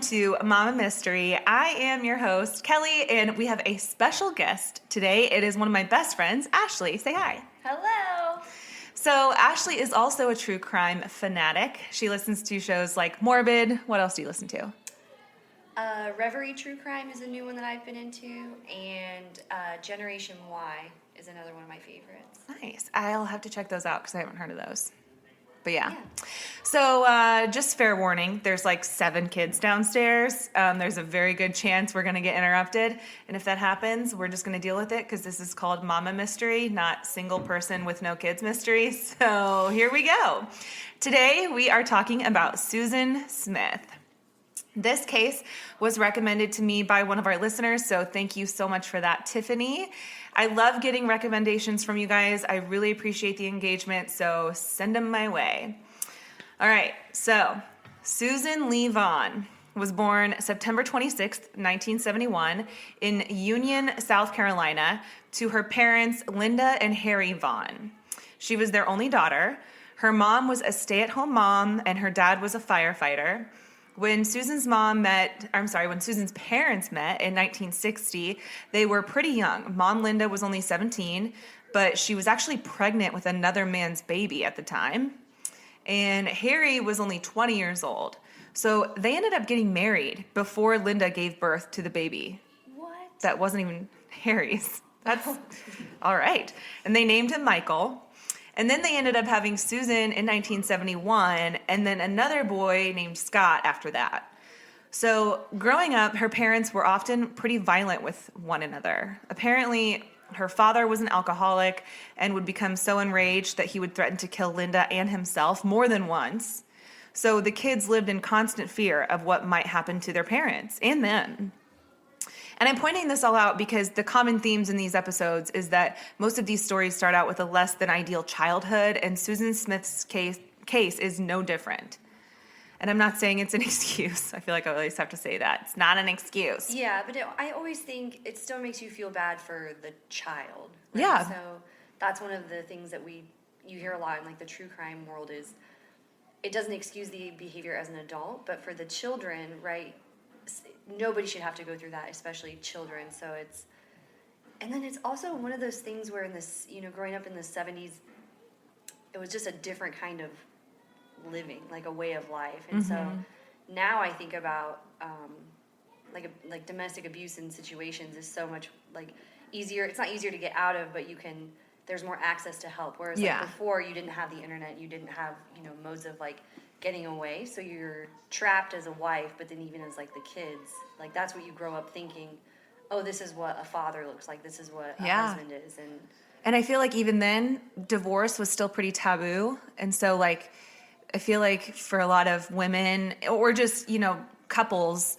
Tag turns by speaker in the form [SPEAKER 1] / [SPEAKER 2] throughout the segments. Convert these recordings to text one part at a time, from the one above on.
[SPEAKER 1] to Mama Mystery. I am your host, Kelly, and we have a special guest today. It is one of my best friends, Ashley. Say hi.
[SPEAKER 2] Hello.
[SPEAKER 1] So Ashley is also a true crime fanatic. She listens to shows like Morbid. What else do you listen to?
[SPEAKER 2] Reverie True Crime is a new one that I've been into, and Generation Y is another one of my favorites.
[SPEAKER 1] Nice. I'll have to check those out because I haven't heard of those. But yeah. So just fair warning, there's like 7 kids downstairs. There's a very good chance we're going to get interrupted. And if that happens, we're just going to deal with it because this is called Mama Mystery, not single person with no kids mystery. So here we go. Today we are talking about Susan Smith. This case was recommended to me by one of our listeners, so thank you so much for that, Tiffany. I love getting recommendations from you guys. I really appreciate the engagement, so send them my way. All right, so Susan Lee Vaughn was born September 26th, 1971 in Union, South Carolina, to her parents, Linda and Harry Vaughn. She was their only daughter. Her mom was a stay-at-home mom, and her dad was a firefighter. When Susan's parents met in 1960, they were pretty young. Mom Linda was only 17, but she was actually pregnant with another man's baby at the time. And Harry was only 20 years old. So they ended up getting married before Linda gave birth to the baby.
[SPEAKER 2] What?
[SPEAKER 1] That wasn't even Harry's. That's all right. And they named him Michael. And then they ended up having Susan in 1971, and then another boy named Scott after that. So growing up, her parents were often pretty violent with one another. Apparently, her father was an alcoholic and would become so enraged that he would threaten to kill Linda and himself more than once. So the kids lived in constant fear of what might happen to their parents and them. And I'm pointing this all out because the common themes in these episodes is that most of these stories start out with a less than ideal childhood, and Susan Smith's case is no different. And I'm not saying it's an excuse. I feel like I always have to say that. It's not an excuse.
[SPEAKER 2] Yeah, but I always think it still makes you feel bad for the child. Right?
[SPEAKER 1] Yeah.
[SPEAKER 2] So that's one of the things that you hear a lot in like the true crime world is it doesn't excuse the behavior as an adult, but for the children, right? Nobody should have to go through that, especially children. So and then it's also one of those things where in this, growing up in the 70s, it was just a different kind of living, like a way of life. And so now I think about like domestic abuse in situations is so much like easier. It's not easier to get out of, but there's more access to help. Whereas like before you didn't have the internet, you didn't have, modes of like getting away, so you're trapped as a wife, but then even as like the kids, like that's what you grow up thinking, oh, this is what a father looks like, this is what a husband is.
[SPEAKER 1] And I feel like even then divorce was still pretty taboo, and so like I feel like for a lot of women or just couples,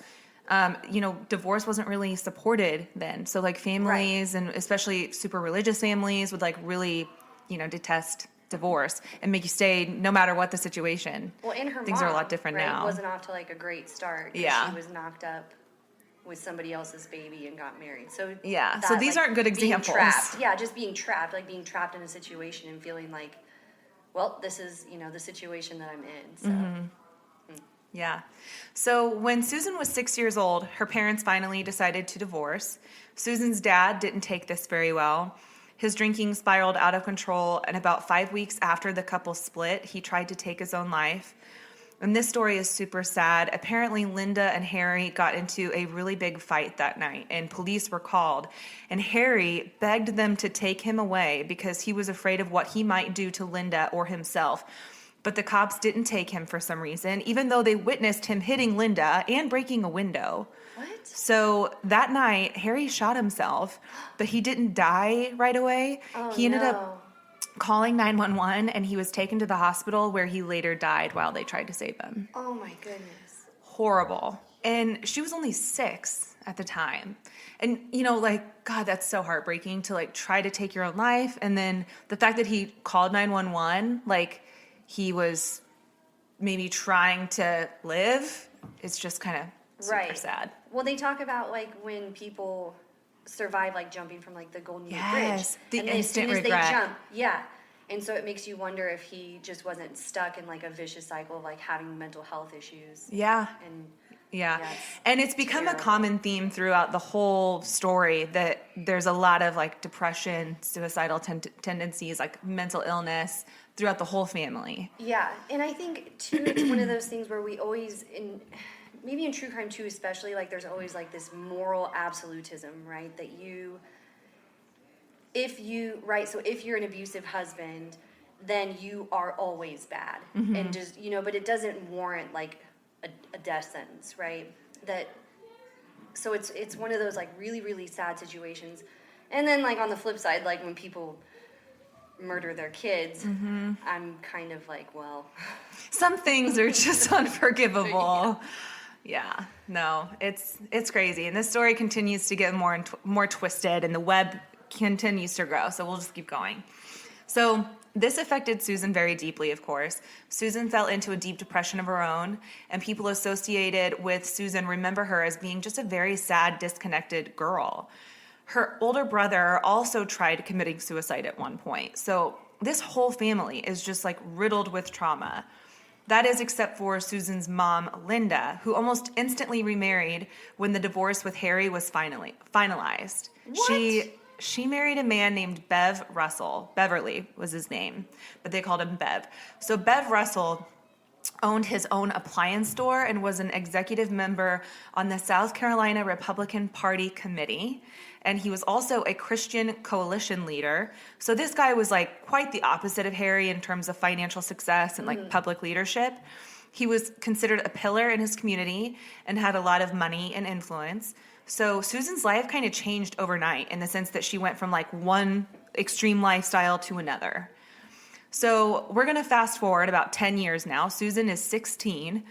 [SPEAKER 1] divorce wasn't really supported then, so like families and especially super religious families would like really detest divorce and make you stay no matter what the situation.
[SPEAKER 2] Well, in her
[SPEAKER 1] things
[SPEAKER 2] mom,
[SPEAKER 1] are a lot different now.
[SPEAKER 2] Wasn't off to like a great start.
[SPEAKER 1] Yeah,
[SPEAKER 2] she was knocked up with somebody else's baby and got married. So
[SPEAKER 1] so these aren't good examples.
[SPEAKER 2] Trapped. Yeah, just being trapped, like being trapped in a situation and feeling like, well, this is the situation that I'm in. So.
[SPEAKER 1] Yeah. So when Susan was 6 years old, her parents finally decided to divorce. Susan's dad didn't take this very well. His drinking spiraled out of control, and about 5 weeks after the couple split, he tried to take his own life. And this story is super sad. Apparently, Linda and Harry got into a really big fight that night, and police were called. And Harry begged them to take him away because he was afraid of what he might do to Linda or himself. But the cops didn't take him for some reason, even though they witnessed him hitting Linda and breaking a window.
[SPEAKER 2] What?
[SPEAKER 1] So that night, Harry shot himself, but he didn't die right away. He ended up calling 911, and he was taken to the hospital where he later died while they tried to save him.
[SPEAKER 2] Oh, my goodness.
[SPEAKER 1] Horrible. And she was only 6 at the time. And, God, that's so heartbreaking to, like, try to take your own life. And then the fact that he called 911, like, he was maybe trying to live, it's just kind of super sad.
[SPEAKER 2] Well, they talk about, like, when people survive, like, jumping from, like, the Golden Gate Bridge.
[SPEAKER 1] Yes, the
[SPEAKER 2] and
[SPEAKER 1] instant
[SPEAKER 2] as soon as
[SPEAKER 1] regret.
[SPEAKER 2] they jump, and so it makes you wonder if he just wasn't stuck in, like, a vicious cycle of, like, having mental health issues.
[SPEAKER 1] Yeah.
[SPEAKER 2] And
[SPEAKER 1] Yeah.
[SPEAKER 2] Yes.
[SPEAKER 1] And it's become a
[SPEAKER 2] Terrible.
[SPEAKER 1] common theme throughout the whole story that there's a lot of like depression, suicidal tendencies, like mental illness throughout the whole family.
[SPEAKER 2] Yeah, and I think too, it's one of those things where we always, maybe in true crime too, especially, like there's always like this moral absolutism, right? That so if you're an abusive husband, then you are always bad, and just but it doesn't warrant like a death sentence, right? So it's one of those like really really sad situations, and then like on the flip side, like when people murder their kids, I'm kind of like, well,
[SPEAKER 1] Some things are just unforgivable. Yeah, no, it's crazy. And this story continues to get more and more twisted, and the web continues to grow. So we'll just keep going. So this affected Susan very deeply, of course. Susan fell into a deep depression of her own, and people associated with Susan remember her as being just a very sad, disconnected girl. Her older brother also tried committing suicide at one point. So this whole family is just like riddled with trauma. That is except for Susan's mom, Linda, who almost instantly remarried when the divorce with Harry was finalized.
[SPEAKER 2] What?
[SPEAKER 1] She married a man named Bev Russell. Beverly was his name, but they called him Bev. So Bev Russell owned his own appliance store and was an executive member on the South Carolina Republican Party committee. And he was also a Christian coalition leader. So this guy was like quite the opposite of Harry in terms of financial success and like public leadership. He was considered a pillar in his community and had a lot of money and influence. So Susan's life kind of changed overnight in the sense that she went from like one extreme lifestyle to another. So we're going to fast forward about 10 years now. Susan is 16,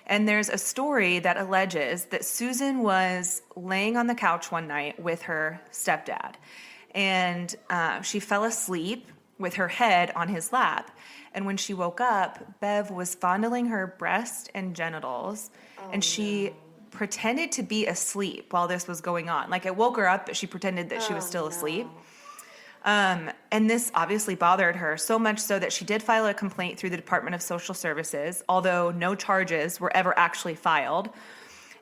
[SPEAKER 1] and there's a story that alleges that Susan was laying on the couch one night with her stepdad, and she fell asleep with her head on his lap. And when she woke up, Bev was fondling her breast and genitals, and she pretended to be asleep while this was going on. Like, it woke her up, but she pretended that she was still asleep. And this obviously bothered her so much so that she did file a complaint through the Department of Social Services, although no charges were ever actually filed.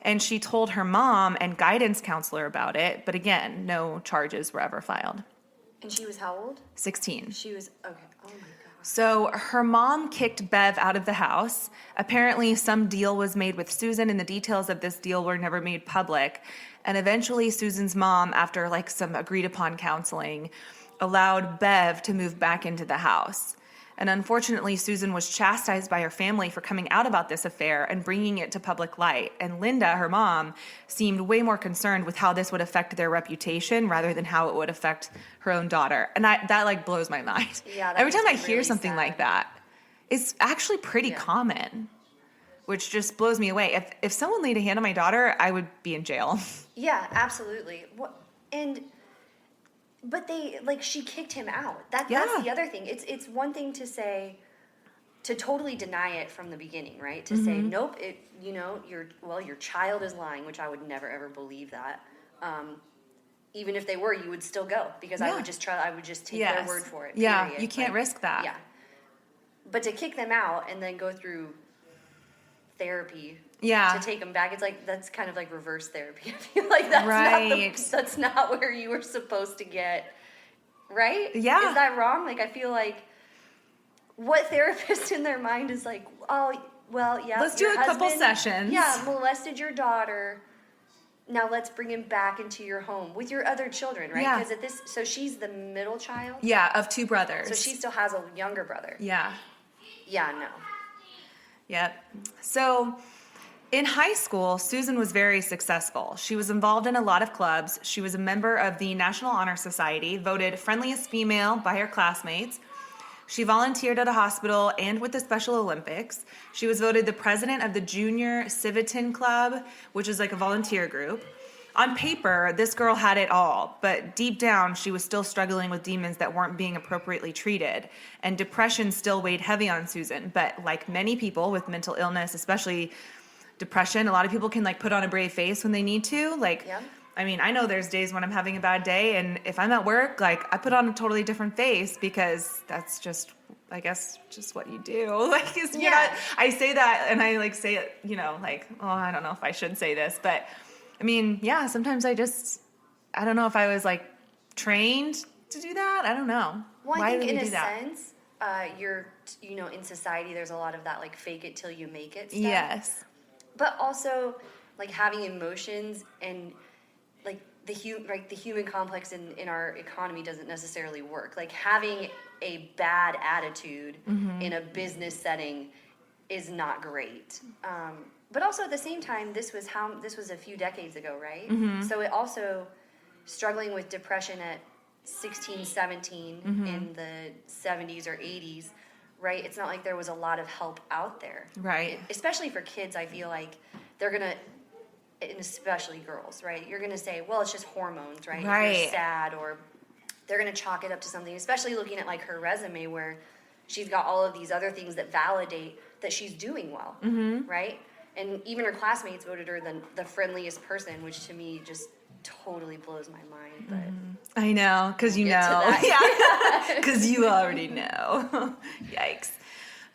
[SPEAKER 1] And she told her mom and guidance counselor about it, but again, no charges were ever filed.
[SPEAKER 2] And she was how old?
[SPEAKER 1] 16.
[SPEAKER 2] She was, okay, oh my God.
[SPEAKER 1] So her mom kicked Bev out of the house. Apparently some deal was made with Susan, and the details of this deal were never made public. And eventually Susan's mom, after like some agreed upon counseling, allowed Bev to move back into the house. And unfortunately, Susan was chastised by her family for coming out about this affair and bringing it to public light. And Linda, her mom, seemed way more concerned with how this would affect their reputation rather than how it would affect her own daughter. And that like blows my mind.
[SPEAKER 2] Yeah, that
[SPEAKER 1] every time I
[SPEAKER 2] makes me
[SPEAKER 1] hear
[SPEAKER 2] really
[SPEAKER 1] something
[SPEAKER 2] sad.
[SPEAKER 1] like that, it's actually pretty common, which just blows me away. If someone laid a hand on my daughter, I would be in jail.
[SPEAKER 2] Yeah, absolutely. But she kicked him out. That's the other thing. It's one thing to say, to totally deny it from the beginning, right? To say, nope, your child is lying, which I would never ever believe that. Even if they were, you would still go because I would just take their word for it.
[SPEAKER 1] Yeah,
[SPEAKER 2] period.
[SPEAKER 1] you can't risk that.
[SPEAKER 2] Yeah. But to kick them out and then go through therapy to take them back, it's like, that's kind of like reverse therapy. I feel like that's not where you were supposed to get, right?
[SPEAKER 1] Yeah.
[SPEAKER 2] Is that wrong? Like, I feel like what therapist in their mind is like, oh, well, yeah.
[SPEAKER 1] Let's do a couple sessions.
[SPEAKER 2] Yeah, molested your daughter. Now let's bring him back into your home with your other children, right?
[SPEAKER 1] Yeah.
[SPEAKER 2] Because so she's the middle child.
[SPEAKER 1] Yeah, of two brothers.
[SPEAKER 2] So she still has a younger brother.
[SPEAKER 1] Yeah.
[SPEAKER 2] Yeah, no.
[SPEAKER 1] Yep. So in high school, Susan was very successful. She was involved in a lot of clubs. She was a member of the National Honor Society, voted friendliest female by her classmates. She volunteered at a hospital and with the Special Olympics. She was voted the president of the Junior Civitan Club, which is like a volunteer group. On paper, this girl had it all, but deep down, she was still struggling with demons that weren't being appropriately treated. And depression still weighed heavy on Susan. But like many people with mental illness, especially depression, a lot of people can like put on a brave face when they need to. Like, I mean, I know there's days when I'm having a bad day, and if I'm at work, like, I put on a totally different face because that's just, I guess, just what you do. Like, you're not, I say that, and I, like, say it, you know, like, oh, I don't know if I should say this, but, I mean, yeah, sometimes I don't know if I was, like, trained to do that. I don't know.
[SPEAKER 2] Well,
[SPEAKER 1] Why
[SPEAKER 2] I think
[SPEAKER 1] do we
[SPEAKER 2] in a
[SPEAKER 1] do that?
[SPEAKER 2] sense, you know, in society, there's a lot of that, like, fake it till you make it stuff.
[SPEAKER 1] Yes.
[SPEAKER 2] But also, like, having emotions and, like, the human complex in our economy doesn't necessarily work. Like, having a bad attitude in a business setting is not great. But also at the same time, this was a few decades ago, right? So it also, struggling with depression at 16, 17 in the 70s or 80s, right? It's not like there was a lot of help out there.
[SPEAKER 1] Right.
[SPEAKER 2] Especially for kids, I feel like they're going to, and especially girls, right? You're going to say, well, it's just hormones, right?
[SPEAKER 1] Right.
[SPEAKER 2] If you're sad, or they're going to chalk it up to something, especially looking at like her resume where she's got all of these other things that validate that she's doing well, right? And even her classmates voted her the friendliest person, which to me just totally blows my mind. But
[SPEAKER 1] I know, because you
[SPEAKER 2] get to
[SPEAKER 1] know.
[SPEAKER 2] that.
[SPEAKER 1] Yeah, because you already know. Yikes.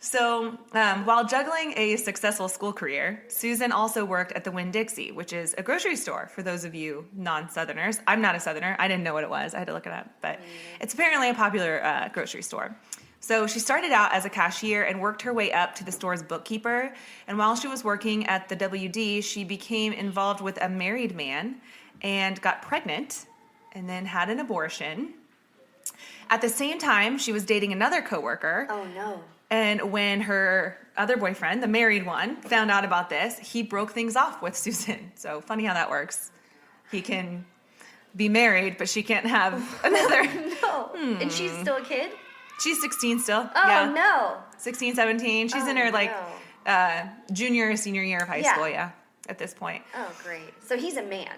[SPEAKER 1] So while juggling a successful school career, Susan also worked at the Winn-Dixie, which is a grocery store for those of you non-Southerners. I'm not a Southerner. I didn't know what it was. I had to look it up. But it's apparently a popular grocery store. So she started out as a cashier and worked her way up to the store's bookkeeper. And while she was working at the WD, she became involved with a married man and got pregnant and then had an abortion. At the same time, she was dating another coworker.
[SPEAKER 2] Oh, no.
[SPEAKER 1] And when her other boyfriend, the married one, found out about this, he broke things off with Susan. So funny how that works. He can be married, but she can't have another.
[SPEAKER 2] No. And she's still a kid?
[SPEAKER 1] She's 16 still.
[SPEAKER 2] Oh,
[SPEAKER 1] Yeah.
[SPEAKER 2] no.
[SPEAKER 1] 16, 17. She's in her, like, junior or senior year of high school, at this point.
[SPEAKER 2] Oh, great. So he's a man.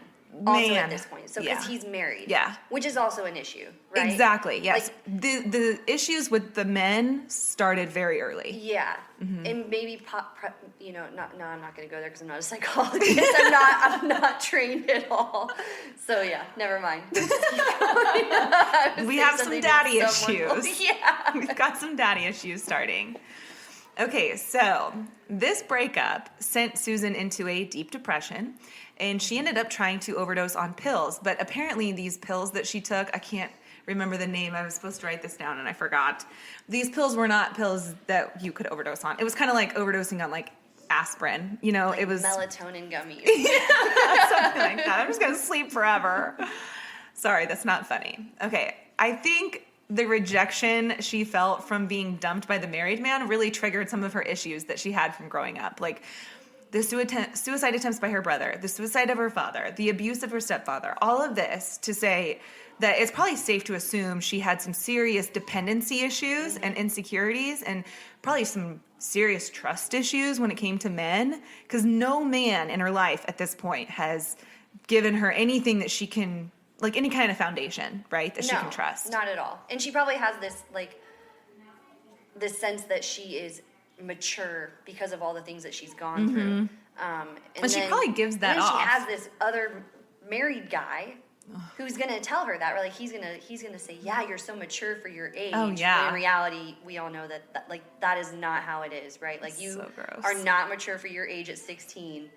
[SPEAKER 2] Also
[SPEAKER 1] Man.
[SPEAKER 2] at this point. So because he's married.
[SPEAKER 1] Yeah.
[SPEAKER 2] Which is also an issue, right?
[SPEAKER 1] Exactly, yes.
[SPEAKER 2] Like,
[SPEAKER 1] the issues with the men started very early.
[SPEAKER 2] yeah. And maybe I'm not going to go there because I'm not a psychologist. I'm not trained at all. So yeah, never mind.
[SPEAKER 1] We have some daddy issues.
[SPEAKER 2] Yeah.
[SPEAKER 1] We've got some daddy issues starting. Okay, so this breakup sent Susan into a deep depression, and she ended up trying to overdose on pills. But apparently these pills that she took, I can't remember the name. I was supposed to write this down, and I forgot. These pills were not pills that you could overdose on. It was kind of like overdosing on, like, aspirin. You know,
[SPEAKER 2] Like
[SPEAKER 1] it was...
[SPEAKER 2] melatonin gummies.
[SPEAKER 1] something like that. I'm just going to sleep forever. Sorry, that's not funny. Okay, I think the rejection she felt from being dumped by the married man really triggered some of her issues that she had from growing up. Like the suicide attempts by her brother, the suicide of her father, the abuse of her stepfather, all of this to say that it's probably safe to assume she had some serious dependency issues and insecurities and probably some serious trust issues when it came to men, because no man in her life at this point has given her anything that she can, like any kind of foundation, right, that she can trust.
[SPEAKER 2] Not at all. And she probably has this sense that she is mature because of all the things that she's gone through.
[SPEAKER 1] And she probably gives that
[SPEAKER 2] off.
[SPEAKER 1] off.
[SPEAKER 2] She has this other married guy who's gonna tell her that, or like he's gonna say, "Yeah, you're so mature for your age."
[SPEAKER 1] Oh, yeah.
[SPEAKER 2] When in reality, we all know that that is not how it is, right? Like you
[SPEAKER 1] So gross.
[SPEAKER 2] are not mature for your age at 16.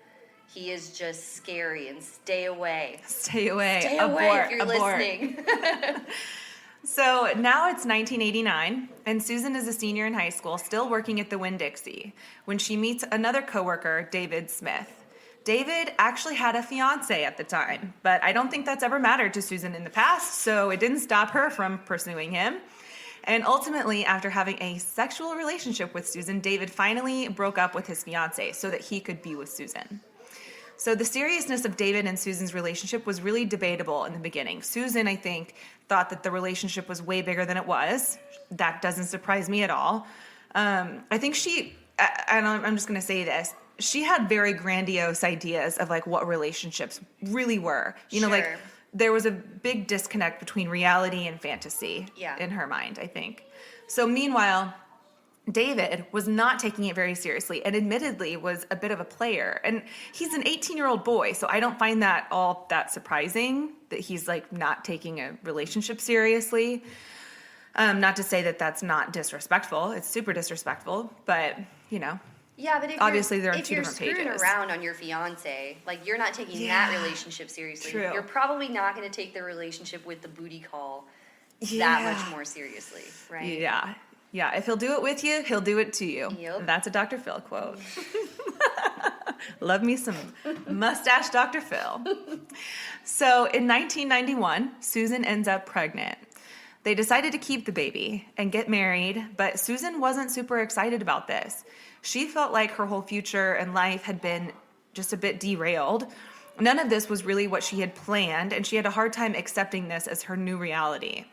[SPEAKER 2] He is just scary, and stay away.
[SPEAKER 1] Stay away.
[SPEAKER 2] Stay
[SPEAKER 1] Abort.
[SPEAKER 2] away if you're
[SPEAKER 1] Abort.
[SPEAKER 2] listening.
[SPEAKER 1] So now it's 1989, and Susan is a senior in high school, still working at the Winn-Dixie, when she meets another coworker, David Smith. David actually had a fiance at the time, but I don't think that's ever mattered to Susan in the past, so it didn't stop her from pursuing him. And ultimately, after having a sexual relationship with Susan, David finally broke up with his fiance so that he could be with Susan. So the seriousness of David and Susan's relationship was really debatable in the beginning. Susan, I think, thought that the relationship was way bigger than it was. That doesn't surprise me at all. I think I'm just going to say this, she had very grandiose ideas of like what relationships really were. You know, like
[SPEAKER 2] Sure.
[SPEAKER 1] there was a big disconnect between reality and fantasy
[SPEAKER 2] Yeah.
[SPEAKER 1] in her mind, I think. So meanwhile, David was not taking it very seriously and admittedly was a bit of a player. And he's an 18-year-old boy, so I don't find that all that surprising that he's like not taking a relationship seriously. Not to say that that's not disrespectful. It's super disrespectful, but, you know.
[SPEAKER 2] Yeah, but if
[SPEAKER 1] obviously there are two
[SPEAKER 2] you're
[SPEAKER 1] different
[SPEAKER 2] screwing
[SPEAKER 1] pages.
[SPEAKER 2] around on your fiance, like you're not taking that relationship seriously.
[SPEAKER 1] True.
[SPEAKER 2] You're probably not going to take the relationship with the booty call that
[SPEAKER 1] Yeah.
[SPEAKER 2] much more seriously, right?
[SPEAKER 1] Yeah. Yeah. If he'll do it with you, he'll do it to you.
[SPEAKER 2] Yep.
[SPEAKER 1] That's a Dr. Phil quote. Love me some mustache Dr. Phil. So in 1991, Susan ends up pregnant. They decided to keep the baby and get married, but Susan wasn't super excited about this. She felt like her whole future and life had been just a bit derailed. None of this was really what she had planned, and she had a hard time accepting this as her new reality.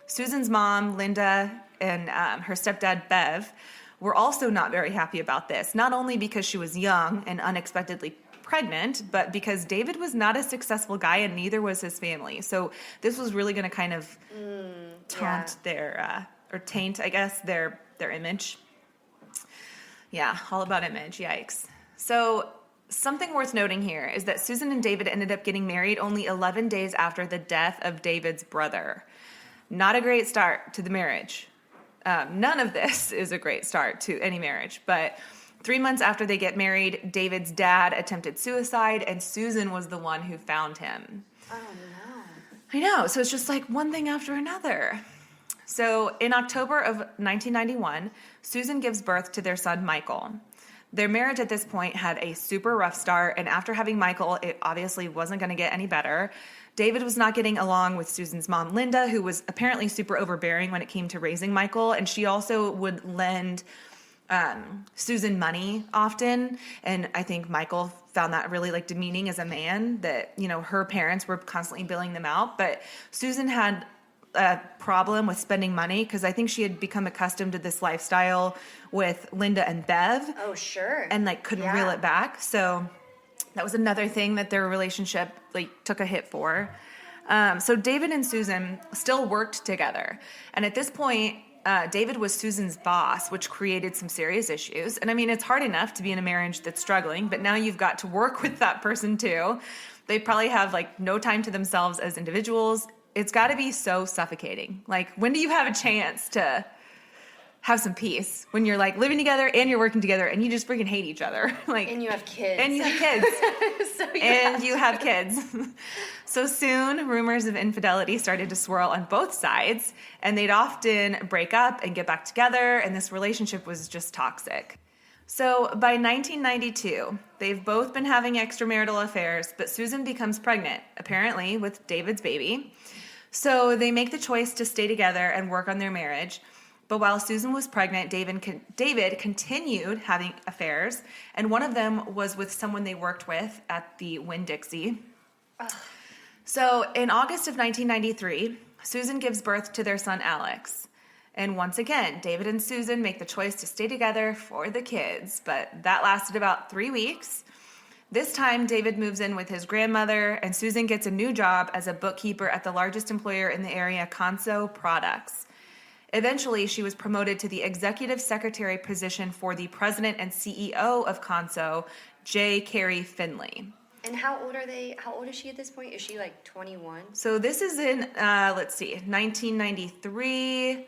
[SPEAKER 1] Susan's mom, Linda, and her stepdad, Bev, were also not very happy about this, not only because she was young and unexpectedly pregnant, but because David was not a successful guy and neither was his family. So this was really going to kind of taunt or taint, I guess, their image. Yeah, all about image, yikes. So something worth noting here is that Susan and David ended up getting married only 11 days after the death of David's brother. Not a great start to the marriage. None of this is a great start to any marriage, but 3 months after they get married, David's dad attempted suicide, and Susan was the one who found him.
[SPEAKER 2] Oh, no.
[SPEAKER 1] I know, so it's just like one thing after another. So in October of 1991, Susan gives birth to their son, Michael. Their marriage at this point had a super rough start, and after having Michael, it obviously wasn't going to get any better. David was not getting along with Susan's mom, Linda, who was apparently super overbearing when it came to raising Michael, and she also would lend Susan money often, and I think Michael found that really like demeaning as a man that, you know, her parents were constantly billing them out, but Susan had a problem with spending money because I think she had become accustomed to this lifestyle with Linda and Bev.
[SPEAKER 2] Oh, sure.
[SPEAKER 1] And like couldn't reel it back. So that was another thing that their relationship like took a hit for. So David and Susan still worked together. And at this point, David was Susan's boss, which created some serious issues. And I mean, it's hard enough to be in a marriage that's struggling, but now you've got to work with that person too. They probably have like no time to themselves as individuals. It's got to be so suffocating. Like, when do you have a chance to have some peace when you're like living together and you're working together and you just freaking hate each other? Like,
[SPEAKER 2] And you have kids.
[SPEAKER 1] And you have kids.
[SPEAKER 2] So
[SPEAKER 1] you have kids. So soon, rumors of infidelity started to swirl on both sides, and they'd often break up and get back together, and this relationship was just toxic. So by 1992, they've both been having extramarital affairs, but Susan becomes pregnant, apparently with David's baby. So they make the choice to stay together and work on their marriage. But while Susan was pregnant, David continued having affairs, and one of them was with someone they worked with at the Winn-Dixie. So in August of 1993, Susan gives birth to their son, Alex. And once again, David and Susan make the choice to stay together for the kids, but that lasted about 3 weeks. This time, David moves in with his grandmother, and Susan gets a new job as a bookkeeper at the largest employer in the area, Conso Products. Eventually, she was promoted to the executive secretary position for the president and CEO of Conso, J. Carey Finley.
[SPEAKER 2] And how old are they? How old is she at this point? Is she like 21?
[SPEAKER 1] So this is in, 1993.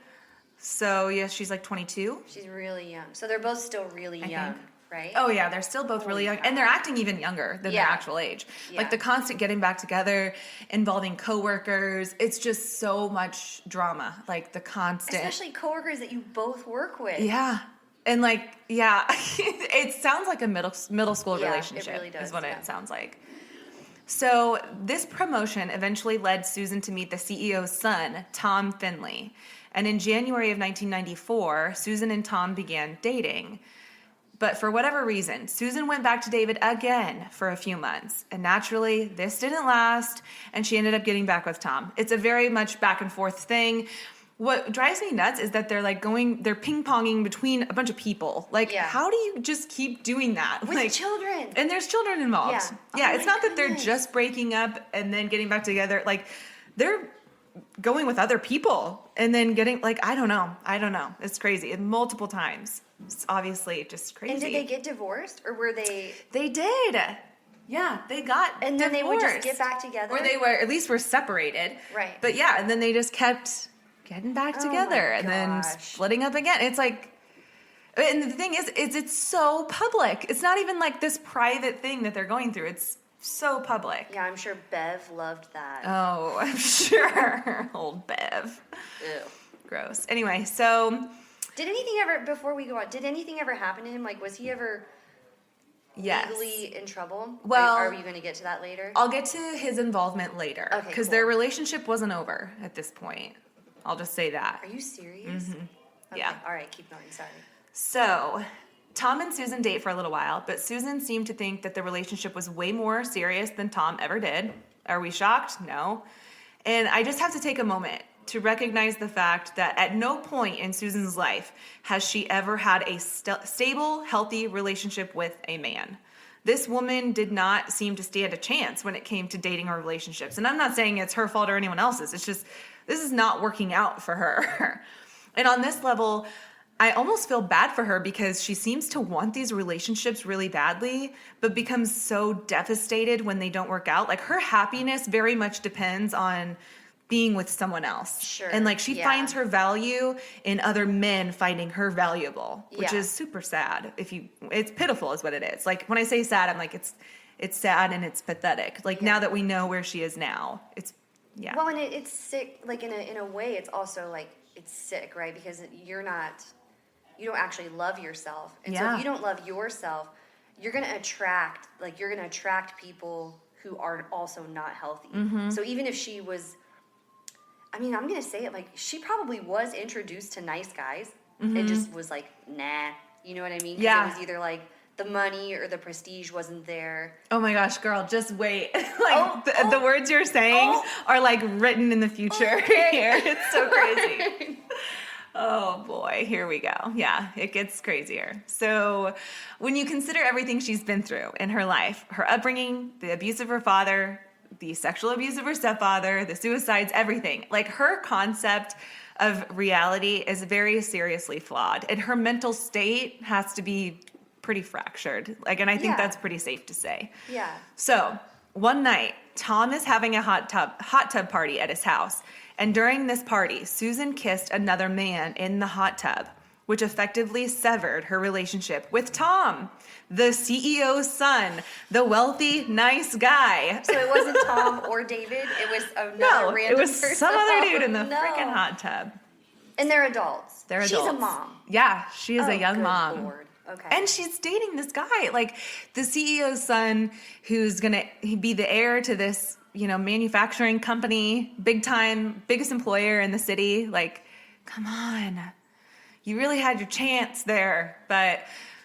[SPEAKER 1] So, yes, she's like 22.
[SPEAKER 2] She's really young. So they're both still really young, right?
[SPEAKER 1] Oh, yeah, they're still both really young. And they're acting even younger than their actual age.
[SPEAKER 2] Yeah.
[SPEAKER 1] Like the constant getting back together, involving coworkers. It's just so much drama. Like the constant.
[SPEAKER 2] Especially coworkers that you both work with.
[SPEAKER 1] Yeah. And like, yeah, it sounds like a middle school
[SPEAKER 2] Yeah, it
[SPEAKER 1] relationship
[SPEAKER 2] really does,
[SPEAKER 1] is what
[SPEAKER 2] yeah.
[SPEAKER 1] it sounds like. So this promotion eventually led Susan to meet the CEO's son, Tom Finley. And in January of 1994, Susan and Tom began dating. But for whatever reason, Susan went back to David again for a few months. And naturally, this didn't last, and she ended up getting back with Tom. It's a very much back and forth thing. What drives me nuts is that they're ping-ponging between a bunch of people. Like, how do you just keep doing that?
[SPEAKER 2] With
[SPEAKER 1] like,
[SPEAKER 2] children.
[SPEAKER 1] And there's children involved.
[SPEAKER 2] Yeah.
[SPEAKER 1] Yeah,
[SPEAKER 2] Oh
[SPEAKER 1] it's
[SPEAKER 2] my
[SPEAKER 1] not that they're
[SPEAKER 2] goodness.
[SPEAKER 1] just breaking up and then getting back together. Like, they're going with other people and then getting like, I don't know. It's crazy. And multiple times. It's obviously just crazy.
[SPEAKER 2] And did they get divorced, or were they?
[SPEAKER 1] They did. Yeah, they got
[SPEAKER 2] And then
[SPEAKER 1] divorced.
[SPEAKER 2] they would just get back together?
[SPEAKER 1] Or they were, at least were separated.
[SPEAKER 2] Right.
[SPEAKER 1] But yeah, and then they just kept getting back together
[SPEAKER 2] my
[SPEAKER 1] and then
[SPEAKER 2] gosh.
[SPEAKER 1] splitting up again. It's like, and the thing is it's so public. It's not even like this private thing that they're going through. It's so public.
[SPEAKER 2] Yeah, I'm sure Bev loved that.
[SPEAKER 1] Oh, I'm sure. Old Bev.
[SPEAKER 2] Ew.
[SPEAKER 1] Gross. Anyway, so
[SPEAKER 2] Did anything ever, before we go on, did anything ever happen to him? Like, was he ever
[SPEAKER 1] yes.
[SPEAKER 2] legally in trouble?
[SPEAKER 1] Well,
[SPEAKER 2] are we going to get to that later?
[SPEAKER 1] I'll get to his involvement later.
[SPEAKER 2] Okay,
[SPEAKER 1] Because
[SPEAKER 2] cool.
[SPEAKER 1] their relationship wasn't over at this point. I'll just say that.
[SPEAKER 2] Are you serious? Okay.
[SPEAKER 1] Yeah.
[SPEAKER 2] All right, keep going. Sorry.
[SPEAKER 1] So, Tom and Susan date for a little while, but Susan seemed to think that the relationship was way more serious than Tom ever did. Are we shocked? No. And I just have to take a moment to recognize the fact that at no point in Susan's life has she ever had a stable, healthy relationship with a man. This woman did not seem to stand a chance when it came to dating or relationships. And I'm not saying it's her fault or anyone else's. It's just, this is not working out for her. And on this level, I almost feel bad for her because she seems to want these relationships really badly, but becomes so devastated when they don't work out. Like, her happiness very much depends on being with someone else.
[SPEAKER 2] Sure,
[SPEAKER 1] And like, she
[SPEAKER 2] yeah.
[SPEAKER 1] finds her value in other men finding her valuable, which
[SPEAKER 2] Yeah.
[SPEAKER 1] is super sad. It's pitiful is what it is. Like, when I say sad, I'm like, it's sad and it's pathetic. Like,
[SPEAKER 2] Yeah.
[SPEAKER 1] now that we know where she is now, yeah.
[SPEAKER 2] Well, and it's sick. Like, in a way, it's also like, it's sick, right? Because you don't actually love yourself. And so
[SPEAKER 1] Yeah.
[SPEAKER 2] if you don't love yourself, you're going to attract people who are also not healthy.
[SPEAKER 1] Mm-hmm.
[SPEAKER 2] So even if she was, I mean, I'm going to say it, like, she probably was introduced to nice guys and just was like, nah. You know what I mean? 'Cause
[SPEAKER 1] Yeah.
[SPEAKER 2] it was either like the money or the prestige wasn't there.
[SPEAKER 1] Oh my gosh, girl, just wait. The words you're saying are like written in the future here. It's so crazy. Oh boy, here we go. Yeah, it gets crazier. So when you consider everything she's been through in her life, her upbringing, the abuse of her father, the sexual abuse of her stepfather, the suicides, everything, like, her concept of reality is very seriously flawed, and her mental state has to be pretty fractured. Like, and I think
[SPEAKER 2] Yeah.
[SPEAKER 1] that's pretty safe to say.
[SPEAKER 2] Yeah.
[SPEAKER 1] So one night, Tom is having a hot tub party at his house. And during this party, Susan kissed another man in the hot tub, which effectively severed her relationship with Tom, the CEO's son, the wealthy, nice guy.
[SPEAKER 2] So it wasn't Tom or David. It was another
[SPEAKER 1] No,
[SPEAKER 2] random
[SPEAKER 1] it was
[SPEAKER 2] person.
[SPEAKER 1] some other dude in the
[SPEAKER 2] Oh, no.
[SPEAKER 1] freaking hot tub.
[SPEAKER 2] And they're adults.
[SPEAKER 1] They're
[SPEAKER 2] She's
[SPEAKER 1] adults.
[SPEAKER 2] a mom.
[SPEAKER 1] Yeah, she is
[SPEAKER 2] Oh,
[SPEAKER 1] a young
[SPEAKER 2] good
[SPEAKER 1] mom.
[SPEAKER 2] Lord. Okay.
[SPEAKER 1] And she's dating this guy, like the CEO's son, who's gonna be the heir to this, manufacturing company, big time, biggest employer in the city. Like, come on, you really had your chance there. But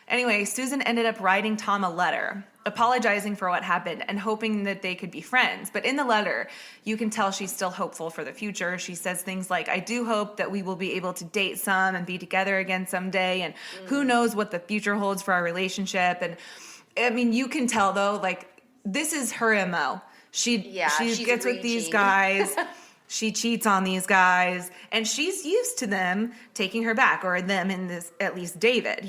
[SPEAKER 1] anyway, Susan ended up writing Tom a letter, apologizing for what happened and hoping that they could be friends. But in the letter, you can tell she's still hopeful for the future. She says things like, I do hope that we will be able to date some and be together again someday. And who knows what the future holds for our relationship. And I mean, you can tell though, like, this is her MO. She
[SPEAKER 2] she's
[SPEAKER 1] gets with these
[SPEAKER 2] reaching.
[SPEAKER 1] guys. She cheats on these guys, and she's used to them taking her back, or them in this, at least David.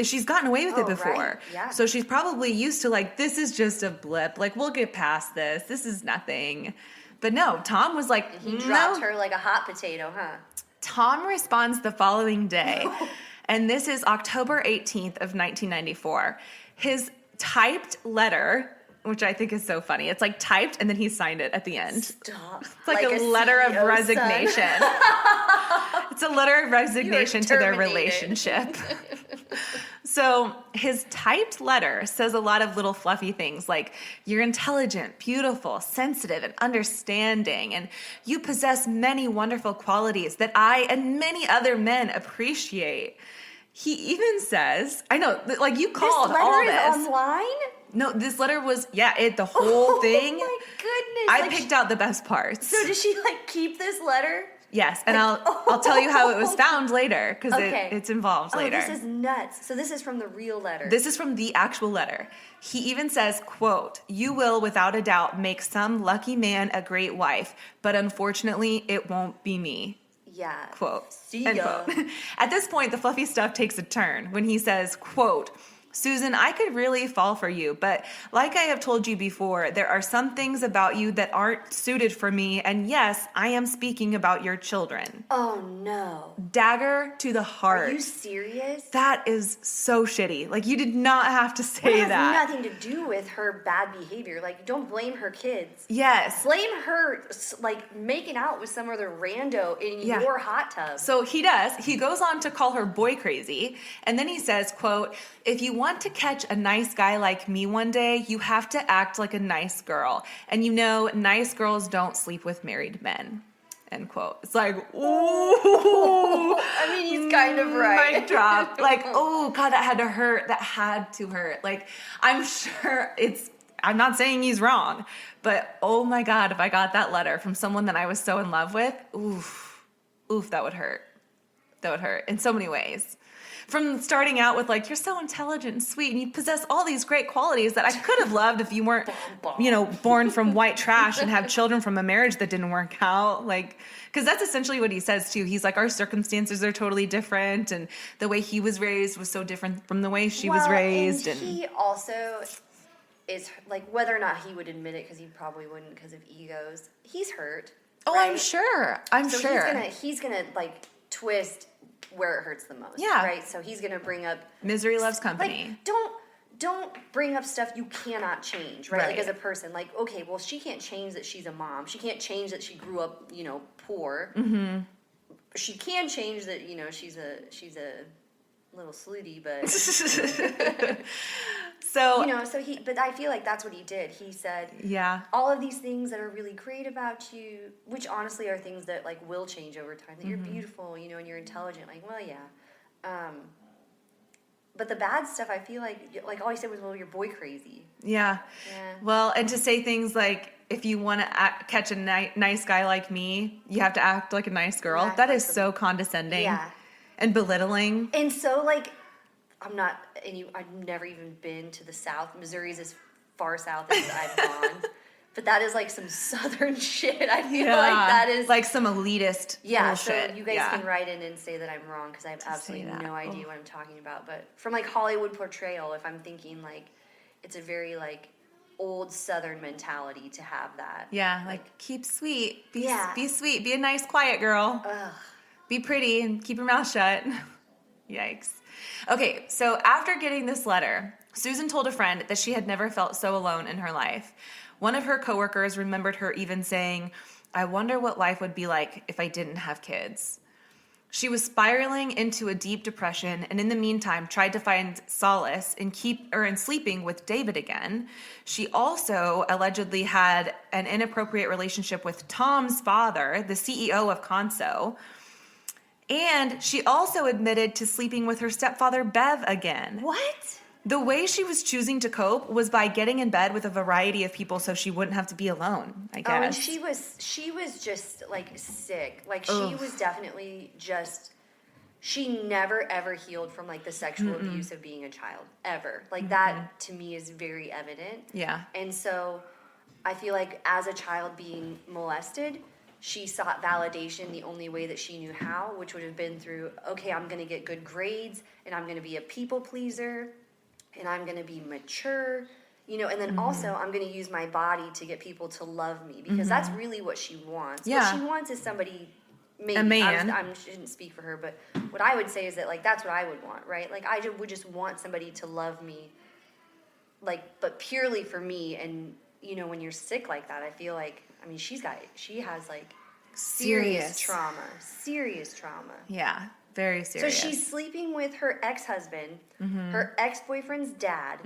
[SPEAKER 1] She's gotten away with it before.
[SPEAKER 2] Right. Yeah.
[SPEAKER 1] So she's probably used to, like, this is just a blip. Like, we'll get past this. This is nothing. But no, Tom was like,
[SPEAKER 2] He
[SPEAKER 1] no.
[SPEAKER 2] dropped her like a hot potato, huh?
[SPEAKER 1] Tom responds the following day, and this is October 18th of 1994. His typed letter, which I think is so funny. It's like typed, and then he signed it at the end.
[SPEAKER 2] Stop.
[SPEAKER 1] It's like a letter of
[SPEAKER 2] CEO
[SPEAKER 1] resignation. It's a letter of resignation to their
[SPEAKER 2] terminated.
[SPEAKER 1] relationship. So his typed letter says a lot of little fluffy things like, you're intelligent, beautiful, sensitive, and understanding, and you possess many wonderful qualities that I and many other men appreciate. He even says, I know, like, you called
[SPEAKER 2] This
[SPEAKER 1] all
[SPEAKER 2] letter
[SPEAKER 1] this.
[SPEAKER 2] is online?
[SPEAKER 1] No, this letter was, the whole thing.
[SPEAKER 2] Oh my goodness.
[SPEAKER 1] I
[SPEAKER 2] Like,
[SPEAKER 1] picked out the best parts.
[SPEAKER 2] So does she like keep this letter?
[SPEAKER 1] Yes, and I'll tell you how it was found later because
[SPEAKER 2] Okay.
[SPEAKER 1] it's involved later.
[SPEAKER 2] Oh, this is nuts. So this is from the real letter.
[SPEAKER 1] This is from the actual letter. He even says, quote, "You will without a doubt make some lucky man a great wife, but unfortunately it won't be me."
[SPEAKER 2] Yeah.
[SPEAKER 1] Quote.
[SPEAKER 2] See
[SPEAKER 1] End
[SPEAKER 2] ya.
[SPEAKER 1] quote. At this point, the fluffy stuff takes a turn when he says, quote, "Susan, I could really fall for you, but like I have told you before, there are some things about you that aren't suited for me, and yes, I am speaking about your children."
[SPEAKER 2] Oh no.
[SPEAKER 1] Dagger to the heart.
[SPEAKER 2] Are you serious?
[SPEAKER 1] That is so shitty. Like, you did not have to
[SPEAKER 2] It
[SPEAKER 1] say
[SPEAKER 2] has
[SPEAKER 1] that.
[SPEAKER 2] nothing to do with her bad behavior. Like, don't blame her kids.
[SPEAKER 1] Yes.
[SPEAKER 2] Blame her, like, making out with some other rando in
[SPEAKER 1] Yeah.
[SPEAKER 2] your hot tub.
[SPEAKER 1] So he does. He goes on to call her boy crazy. And then he says, quote, "If you want to catch a nice guy like me one day, you have to act like a nice girl. And you know, nice girls don't sleep with married men." End quote. It's like, ooh.
[SPEAKER 2] I mean, he's kind of right.
[SPEAKER 1] Mic drop. Like, oh, God, that had to hurt. That had to hurt. Like, I'm sure I'm not saying he's wrong, but oh my God, if I got that letter from someone that I was so in love with, oof, that would hurt. That would hurt in so many ways. From starting out with like, you're so intelligent and sweet and you possess all these great qualities that I could have loved if you weren't, born from white trash and have children from a marriage that didn't work out. Like, because that's essentially what he says too. He's like, our circumstances are totally different and the way he was raised was so different from the way she was raised.
[SPEAKER 2] And he also is, like, whether or not he would admit it, because he probably wouldn't because of egos, he's hurt.
[SPEAKER 1] Oh,
[SPEAKER 2] right?
[SPEAKER 1] I'm sure. I'm
[SPEAKER 2] So
[SPEAKER 1] sure.
[SPEAKER 2] he's gonna like twist where it hurts the most.
[SPEAKER 1] Yeah.
[SPEAKER 2] Right. So he's gonna bring up
[SPEAKER 1] Misery loves company.
[SPEAKER 2] like don't bring up stuff you cannot change, right? Like
[SPEAKER 1] Right.
[SPEAKER 2] as a person, like, okay, well, she can't change that she's a mom. She can't change that she grew up, poor. Mm-hmm. She can change that, she's a little slutty, but
[SPEAKER 1] So
[SPEAKER 2] but I feel like that's what he did. He said,
[SPEAKER 1] yeah.
[SPEAKER 2] all of these things that are really great about you, which honestly are things that like will change over time, that you're beautiful, and you're intelligent. Like, well, yeah. But the bad stuff, I feel like all he said was, well, you're boy crazy.
[SPEAKER 1] Yeah.
[SPEAKER 2] Yeah.
[SPEAKER 1] Well, and to say things like, if you want to catch a nice guy like me, you have to act like a nice girl.
[SPEAKER 2] Act
[SPEAKER 1] That
[SPEAKER 2] like
[SPEAKER 1] is so condescending.
[SPEAKER 2] Yeah.
[SPEAKER 1] And belittling.
[SPEAKER 2] And so, like, I've never even been to the South. Missouri's as far south as I've gone. But that is like some Southern shit. I feel like that is
[SPEAKER 1] like some elitist bullshit.
[SPEAKER 2] So you guys can write in and say that I'm wrong because I have absolutely no idea what I'm talking about. But from like Hollywood portrayal, if I'm thinking like it's a very like old Southern mentality to have that.
[SPEAKER 1] Yeah, like keep sweet. Be sweet. Be a nice, quiet girl.
[SPEAKER 2] Ugh.
[SPEAKER 1] Be pretty and keep your mouth shut. Yikes. Okay, so after getting this letter, Susan told a friend that she had never felt so alone in her life. One of her coworkers remembered her even saying, "I wonder what life would be like if I didn't have kids." She was spiraling into a deep depression and in the meantime tried to find solace in sleeping with David again. She also allegedly had an inappropriate relationship with Tom's father, the CEO of Conso. And she also admitted to sleeping with her stepfather, Bev, again.
[SPEAKER 2] What?
[SPEAKER 1] The way she was choosing to cope was by getting in bed with a variety of people so she wouldn't have to be alone, I guess.
[SPEAKER 2] Oh, and she was just like sick. Like she was definitely just, she never ever healed from like the sexual abuse of being a child, ever. Like that to me is very evident.
[SPEAKER 1] Yeah.
[SPEAKER 2] And so I feel like as a child being molested, she sought validation the only way that she knew how, which would have been through, okay, I'm going to get good grades, and I'm going to be a people pleaser, and I'm going to be mature, and then also I'm going to use my body to get people to love me, because that's really what she wants.
[SPEAKER 1] Yeah.
[SPEAKER 2] What she wants is somebody, maybe,
[SPEAKER 1] a man.
[SPEAKER 2] I shouldn't speak for her, but what I would say is that, like, that's what I would want, right? Like, I would just want somebody to love me, like, but purely for me, and, when you're sick like that, I feel like, she has like serious trauma.
[SPEAKER 1] Yeah, very serious.
[SPEAKER 2] So she's sleeping with her ex-husband, her ex-boyfriend's dad,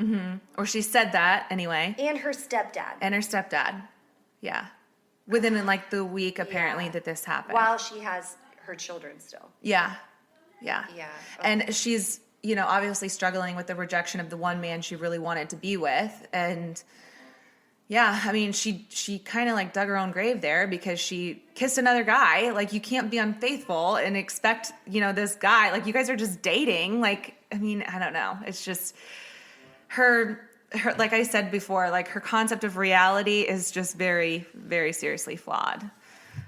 [SPEAKER 1] Or she said that anyway.
[SPEAKER 2] and her stepdad.
[SPEAKER 1] And her stepdad. Yeah. Within like the week apparently that this happened.
[SPEAKER 2] While she has her children still.
[SPEAKER 1] Yeah. Yeah.
[SPEAKER 2] Yeah.
[SPEAKER 1] And she's, obviously struggling with the rejection of the one man she really wanted to be with. And Yeah, I mean, she kind of like dug her own grave there because she kissed another guy. Like, you can't be unfaithful and expect, this guy, like, you guys are just dating. Like, I mean, I don't know. It's just her, like I said before, like, her concept of reality is just very, very seriously flawed.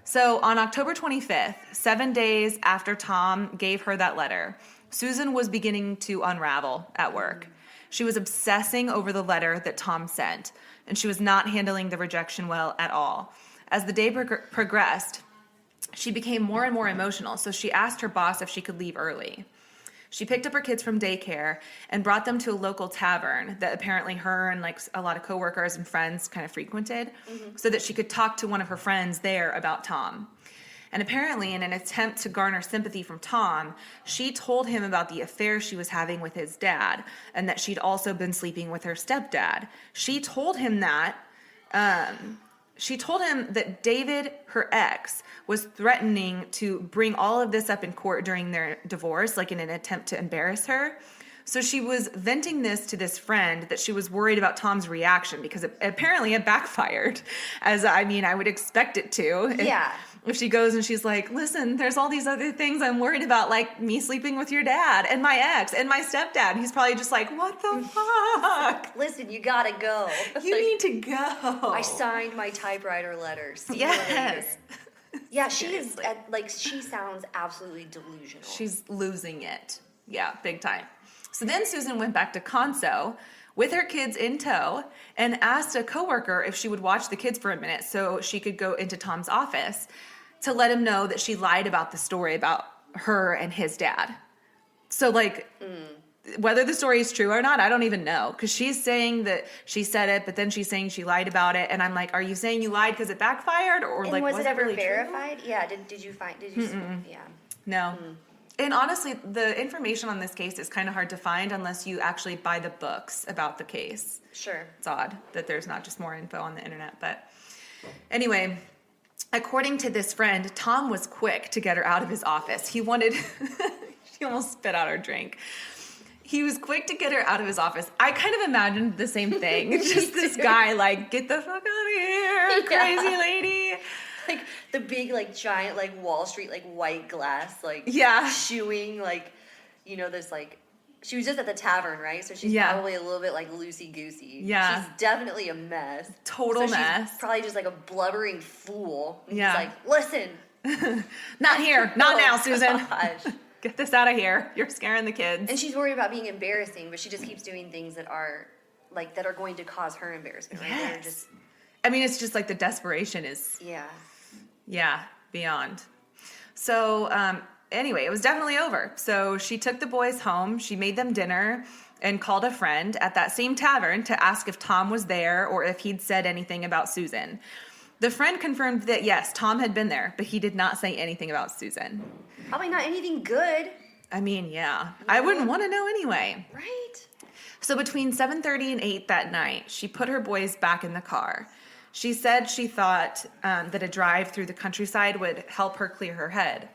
[SPEAKER 1] So on October 25th, 7 days after Tom gave her that letter, Susan was beginning to unravel at work. She was obsessing over the letter that Tom sent, and she was not handling the rejection well at all. As the day progressed, she became more and more emotional, so she asked her boss if she could leave early. She picked up her kids from daycare and brought them to a local tavern that apparently her and like a lot of coworkers and friends kind of frequented, so that she could talk to one of her friends there about Tom. And apparently, in an attempt to garner sympathy from Tom, she told him about the affair she was having with his dad and that she'd also been sleeping with her stepdad. She told him that David, her ex, was threatening to bring all of this up in court during their divorce, like in an attempt to embarrass her. So she was venting this to this friend that she was worried about Tom's reaction because apparently it backfired, as I mean, I would expect it to.
[SPEAKER 2] Yeah.
[SPEAKER 1] If she goes and she's like, listen, there's all these other things I'm worried about, like me sleeping with your dad and my ex and my stepdad. He's probably just like, what the fuck?
[SPEAKER 2] Listen, you gotta go.
[SPEAKER 1] You need to go.
[SPEAKER 2] I signed my typewriter letter. See you
[SPEAKER 1] Yes.
[SPEAKER 2] later. Yeah, she is, she sounds absolutely delusional.
[SPEAKER 1] She's losing it. Yeah, big time. So then Susan went back to Conso with her kids in tow and asked a coworker if she would watch the kids for a minute so she could go into Tom's office to let him know that she lied about the story about her and his dad. So, like, whether the story is true or not, I don't even know. Because she's saying that she said it, but then she's saying she lied about it. And I'm like, are you saying you lied because it backfired? Or,
[SPEAKER 2] and
[SPEAKER 1] like,
[SPEAKER 2] was it ever
[SPEAKER 1] really
[SPEAKER 2] verified? True? Yeah, yeah.
[SPEAKER 1] No. And honestly, the information on this case is kind of hard to find unless you actually buy the books about the case.
[SPEAKER 2] Sure.
[SPEAKER 1] It's odd that there's not just more info on the internet. But anyway, according to this friend, Tom was quick to get her out of his office. He wanted, she almost spit out her drink. He was quick to get her out of his office. I kind of imagined the same thing. Just this guy, like, get the fuck out of here, crazy lady.
[SPEAKER 2] Like the big, like giant, like Wall Street, like white glass, like chewing, like, this like, she was just at the tavern, right? So she's probably a little bit like loosey-goosey.
[SPEAKER 1] Yeah.
[SPEAKER 2] She's definitely a mess.
[SPEAKER 1] Total mess.
[SPEAKER 2] She's probably just like a blubbering fool. And
[SPEAKER 1] yeah.
[SPEAKER 2] He's like, listen.
[SPEAKER 1] Not here. Not now, Susan.
[SPEAKER 2] Gosh.
[SPEAKER 1] Get this out of here. You're scaring the kids.
[SPEAKER 2] And she's worried about being embarrassing, but she just keeps doing things that are going to cause her embarrassment. Right?
[SPEAKER 1] Yes. I mean, it's just like the desperation is... Yeah, beyond. So, anyway, it was definitely over. So she took the boys home, she made them dinner, and called a friend at that same tavern to ask if Tom was there or if he'd said anything about Susan. The friend confirmed that, yes, Tom had been there, but he did not say anything about Susan.
[SPEAKER 2] Probably not anything good.
[SPEAKER 1] I mean, yeah. I wouldn't want to know anyway.
[SPEAKER 2] Right.
[SPEAKER 1] So between 7:30 and 8 that night, she put her boys back in the car. She said she thought that a drive through the countryside would help her clear her head.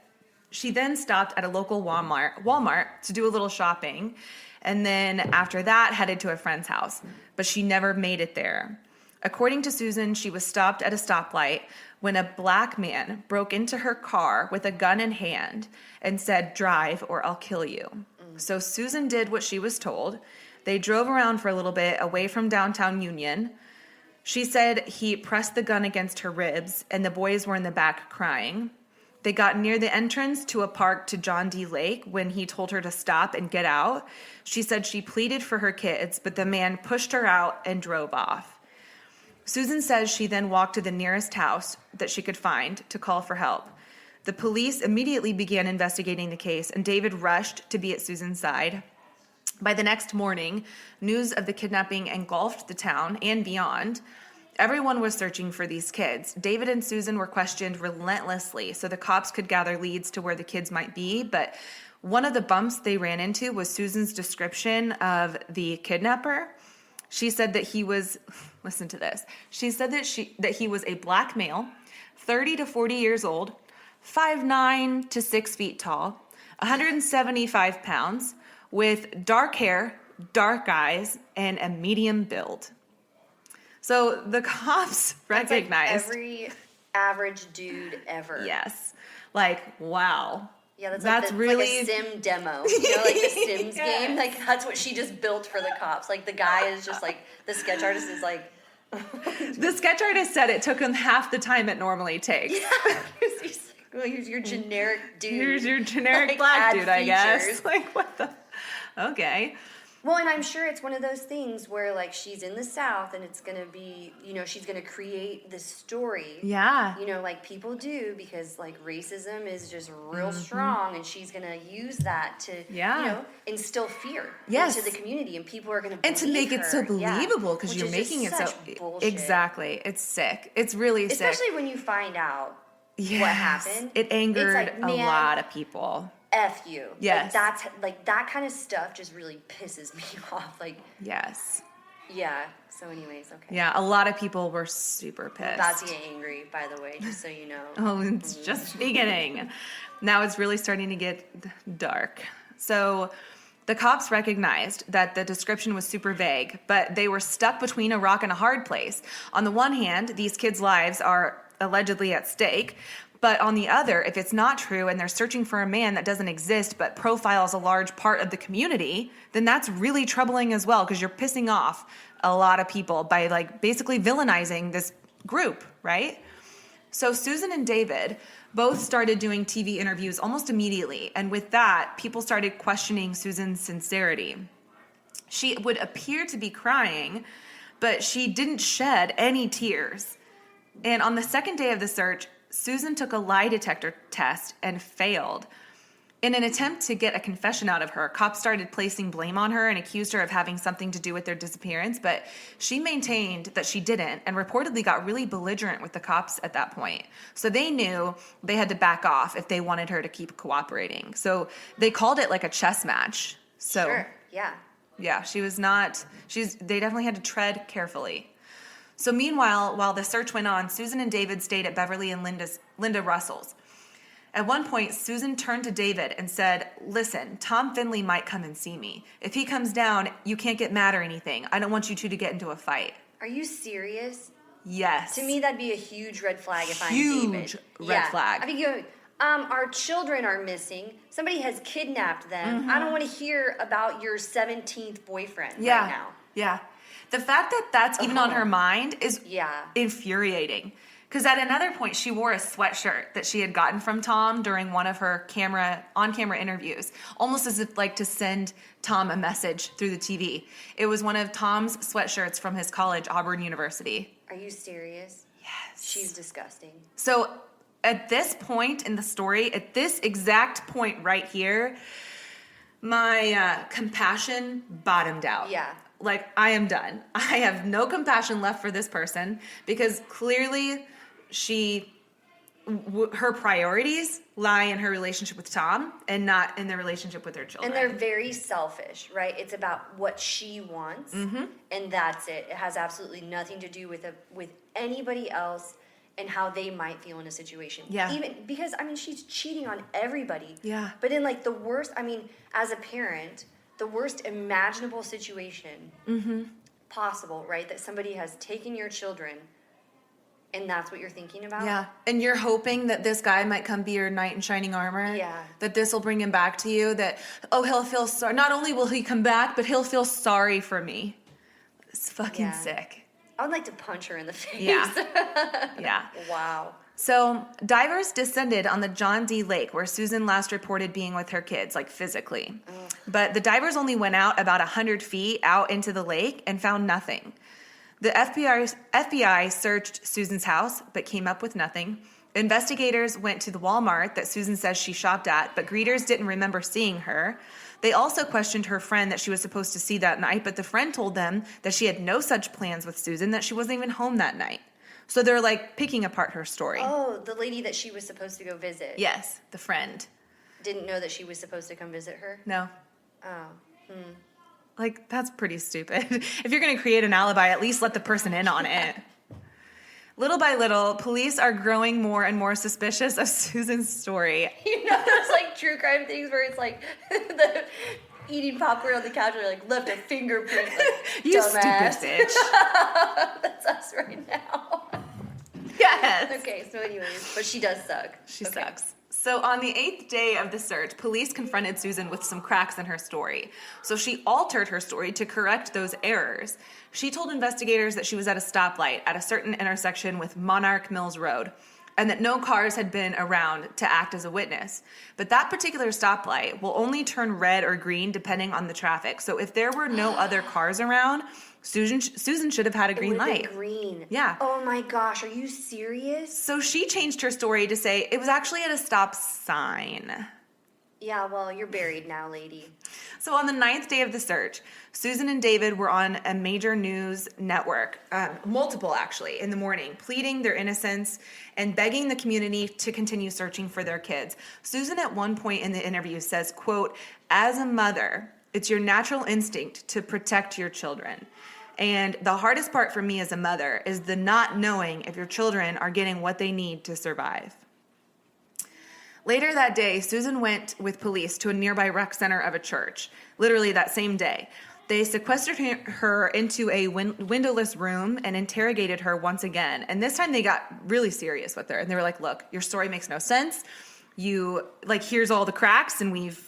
[SPEAKER 1] She then stopped at a local Walmart to do a little shopping, and then after that headed to a friend's house, but she never made it there. According to Susan, she was stopped at a stoplight when a black man broke into her car with a gun in hand and said, "Drive or I'll kill you." So Susan did what she was told. They drove around for a little bit away from downtown Union. She said he pressed the gun against her ribs, and the boys were in the back crying. They got near the entrance to a park to John D. Lake when he told her to stop and get out. She said she pleaded for her kids, but the man pushed her out and drove off. Susan says she then walked to the nearest house that she could find to call for help. The police immediately began investigating the case, and David rushed to be at Susan's side. By the next morning, news of the kidnapping engulfed the town and beyond. Everyone was searching for these kids. David and Susan were questioned relentlessly so the cops could gather leads to where the kids might be, but one of the bumps they ran into was Susan's description of the kidnapper. She said that he was, listen to this, she said that he was a black male, 30 to 40 years old, 5'9" to 6 feet tall, 175 pounds, with dark hair, dark eyes, and a medium build. So the cops
[SPEAKER 2] It's like
[SPEAKER 1] recognized.
[SPEAKER 2] every average dude ever.
[SPEAKER 1] Yes. Like, wow.
[SPEAKER 2] Yeah, that's
[SPEAKER 1] That's
[SPEAKER 2] like,
[SPEAKER 1] really
[SPEAKER 2] like a sim demo. You know, like the Sims
[SPEAKER 1] Yes.
[SPEAKER 2] game. Like that's what she just built for the cops. Like the guy is just like the sketch artist is like
[SPEAKER 1] the sketch artist said it took him half the time it normally takes.
[SPEAKER 2] he's like, well, here's your generic dude.
[SPEAKER 1] Here's your generic
[SPEAKER 2] Like,
[SPEAKER 1] black
[SPEAKER 2] add
[SPEAKER 1] dude, I guess.
[SPEAKER 2] features.
[SPEAKER 1] Like, what the? Okay.
[SPEAKER 2] Well, and I'm sure it's one of those things where like she's in the South and it's gonna be, you know, she's gonna create this story.
[SPEAKER 1] Yeah.
[SPEAKER 2] You know, like people do because like racism is just real strong, and she's gonna use that to,
[SPEAKER 1] Yeah.
[SPEAKER 2] you know, instill fear
[SPEAKER 1] Yes.
[SPEAKER 2] into the community, and people are gonna
[SPEAKER 1] And to make it so
[SPEAKER 2] her. Yeah.
[SPEAKER 1] believable because
[SPEAKER 2] Which
[SPEAKER 1] you're
[SPEAKER 2] is just
[SPEAKER 1] making it so.
[SPEAKER 2] such bullshit.
[SPEAKER 1] Exactly. It's sick. It's really sick.
[SPEAKER 2] Especially when you find out
[SPEAKER 1] Yes.
[SPEAKER 2] what happened.
[SPEAKER 1] It angered
[SPEAKER 2] like,
[SPEAKER 1] a
[SPEAKER 2] man,
[SPEAKER 1] lot of people.
[SPEAKER 2] F you.
[SPEAKER 1] Yes.
[SPEAKER 2] Like that's like that kind of stuff just really pisses me off. Like,
[SPEAKER 1] Yes.
[SPEAKER 2] yeah. So, anyways, okay.
[SPEAKER 1] Yeah, a lot of people were super pissed.
[SPEAKER 2] About to get angry, by the way, just so you know.
[SPEAKER 1] Oh, it's just beginning. Now it's really starting to get dark. So the cops recognized that the description was super vague, but they were stuck between a rock and a hard place. On the one hand, these kids' lives are allegedly at stake. But on the other, if it's not true and they're searching for a man that doesn't exist but profiles a large part of the community, then that's really troubling as well because you're pissing off a lot of people by like basically villainizing this group, right? So Susan and David both started doing TV interviews almost immediately. And with that, people started questioning Susan's sincerity. She would appear to be crying, but she didn't shed any tears. And on the second day of the search, Susan took a lie detector test and failed. In an attempt to get a confession out of her, cops started placing blame on her and accused her of having something to do with their disappearance, but she maintained that she didn't and reportedly got really belligerent with the cops at that point. So they knew they had to back off if they wanted her to keep cooperating. So they called it like a chess match. So
[SPEAKER 2] Sure. Yeah.
[SPEAKER 1] yeah, they definitely had to tread carefully. So meanwhile, while the search went on, Susan and David stayed at Beverly and Linda Russell's. At one point, Susan turned to David and said, "Listen, Tom Finley might come and see me. If he comes down, you can't get mad or anything. I don't want you two to get into a fight."
[SPEAKER 2] Are you serious?
[SPEAKER 1] Yes.
[SPEAKER 2] To me, that'd be a huge red flag if
[SPEAKER 1] Huge
[SPEAKER 2] I'm David.
[SPEAKER 1] red flag.
[SPEAKER 2] I mean, our children are missing. Somebody has kidnapped them. I don't want to hear about your 17th boyfriend
[SPEAKER 1] Yeah.
[SPEAKER 2] right now.
[SPEAKER 1] Yeah. The fact that that's even on her mind is
[SPEAKER 2] Yeah.
[SPEAKER 1] infuriating. Because at another point, she wore a sweatshirt that she had gotten from Tom during one of her on-camera interviews, almost as if like to send Tom a message through the TV. It was one of Tom's sweatshirts from his college, Auburn University.
[SPEAKER 2] Are you serious?
[SPEAKER 1] Yes.
[SPEAKER 2] She's disgusting.
[SPEAKER 1] So at this point in the story, at this exact point right here, my compassion bottomed out.
[SPEAKER 2] Yeah.
[SPEAKER 1] Like, I am done. I have no compassion left for this person because clearly her priorities lie in her relationship with Tom and not in the relationship with her children.
[SPEAKER 2] And they're very selfish, right? It's about what she wants, and that's it. It has absolutely nothing to do with anybody else and how they might feel in a situation.
[SPEAKER 1] Yeah.
[SPEAKER 2] Even because she's cheating on everybody.
[SPEAKER 1] Yeah.
[SPEAKER 2] But in like the worst, as a parent, the worst imaginable situation possible, right? That somebody has taken your children, and that's what you're thinking about.
[SPEAKER 1] Yeah. And you're hoping that this guy might come be your knight in shining armor.
[SPEAKER 2] Yeah.
[SPEAKER 1] That this will bring him back to you. That, he'll feel sorry. Not only will he come back, but he'll feel sorry for me. It's fucking
[SPEAKER 2] Yeah.
[SPEAKER 1] sick.
[SPEAKER 2] I would like to punch her in the face.
[SPEAKER 1] Yeah. Yeah.
[SPEAKER 2] Wow.
[SPEAKER 1] So, divers descended on the John D. Lake where Susan last reported being with her kids, like physically. But the divers only went out about 100 feet out into the lake and found nothing. The FBI searched Susan's house, but came up with nothing. Investigators went to the Walmart that Susan says she shopped at, but greeters didn't remember seeing her. They also questioned her friend that she was supposed to see that night, but the friend told them that she had no such plans with Susan, that she wasn't even home that night. So they're like picking apart her story.
[SPEAKER 2] Oh, the lady that she was supposed to go visit.
[SPEAKER 1] Yes, the friend.
[SPEAKER 2] Didn't know that she was supposed to come visit her?
[SPEAKER 1] No.
[SPEAKER 2] Oh.
[SPEAKER 1] Like, that's pretty stupid. If you're going to create an alibi, at least let the person in on it. Little by little, police are growing more and more suspicious of Susan's story.
[SPEAKER 2] You know those like true crime things where it's like eating popcorn on the couch and like left a fingerprint. Like,
[SPEAKER 1] You
[SPEAKER 2] dumbass.
[SPEAKER 1] stupid bitch.
[SPEAKER 2] That's us right now.
[SPEAKER 1] Yes.
[SPEAKER 2] Okay, so anyways, but she does suck.
[SPEAKER 1] She
[SPEAKER 2] Okay.
[SPEAKER 1] sucks. So on the 8th day of the search, police confronted Susan with some cracks in her story. So she altered her story to correct those errors. She told investigators that she was at a stoplight at a certain intersection with Monarch Mills Road, and that no cars had been around to act as a witness. But that particular stoplight will only turn red or green depending on the traffic. So if there were no other cars around, Susan should have had a green
[SPEAKER 2] It would've
[SPEAKER 1] light.
[SPEAKER 2] been green.
[SPEAKER 1] Yeah.
[SPEAKER 2] Oh my gosh, are you serious?
[SPEAKER 1] So she changed her story to say it was actually at a stop sign.
[SPEAKER 2] Yeah, well, you're buried now, lady.
[SPEAKER 1] So on the 9th day of the search, Susan and David were on a major news network, multiple actually, in the morning, pleading their innocence and begging the community to continue searching for their kids. Susan at one point in the interview says, quote, "As a mother, it's your natural instinct to protect your children. And the hardest part for me as a mother is the not knowing if your children are getting what they need to survive." Later that day, Susan went with police to a nearby rec center of a church, literally that same day. They sequestered her into a windowless room and interrogated her once again. And this time they got really serious with her. And they were like, look, your story makes no sense. Here's all the cracks, and we've,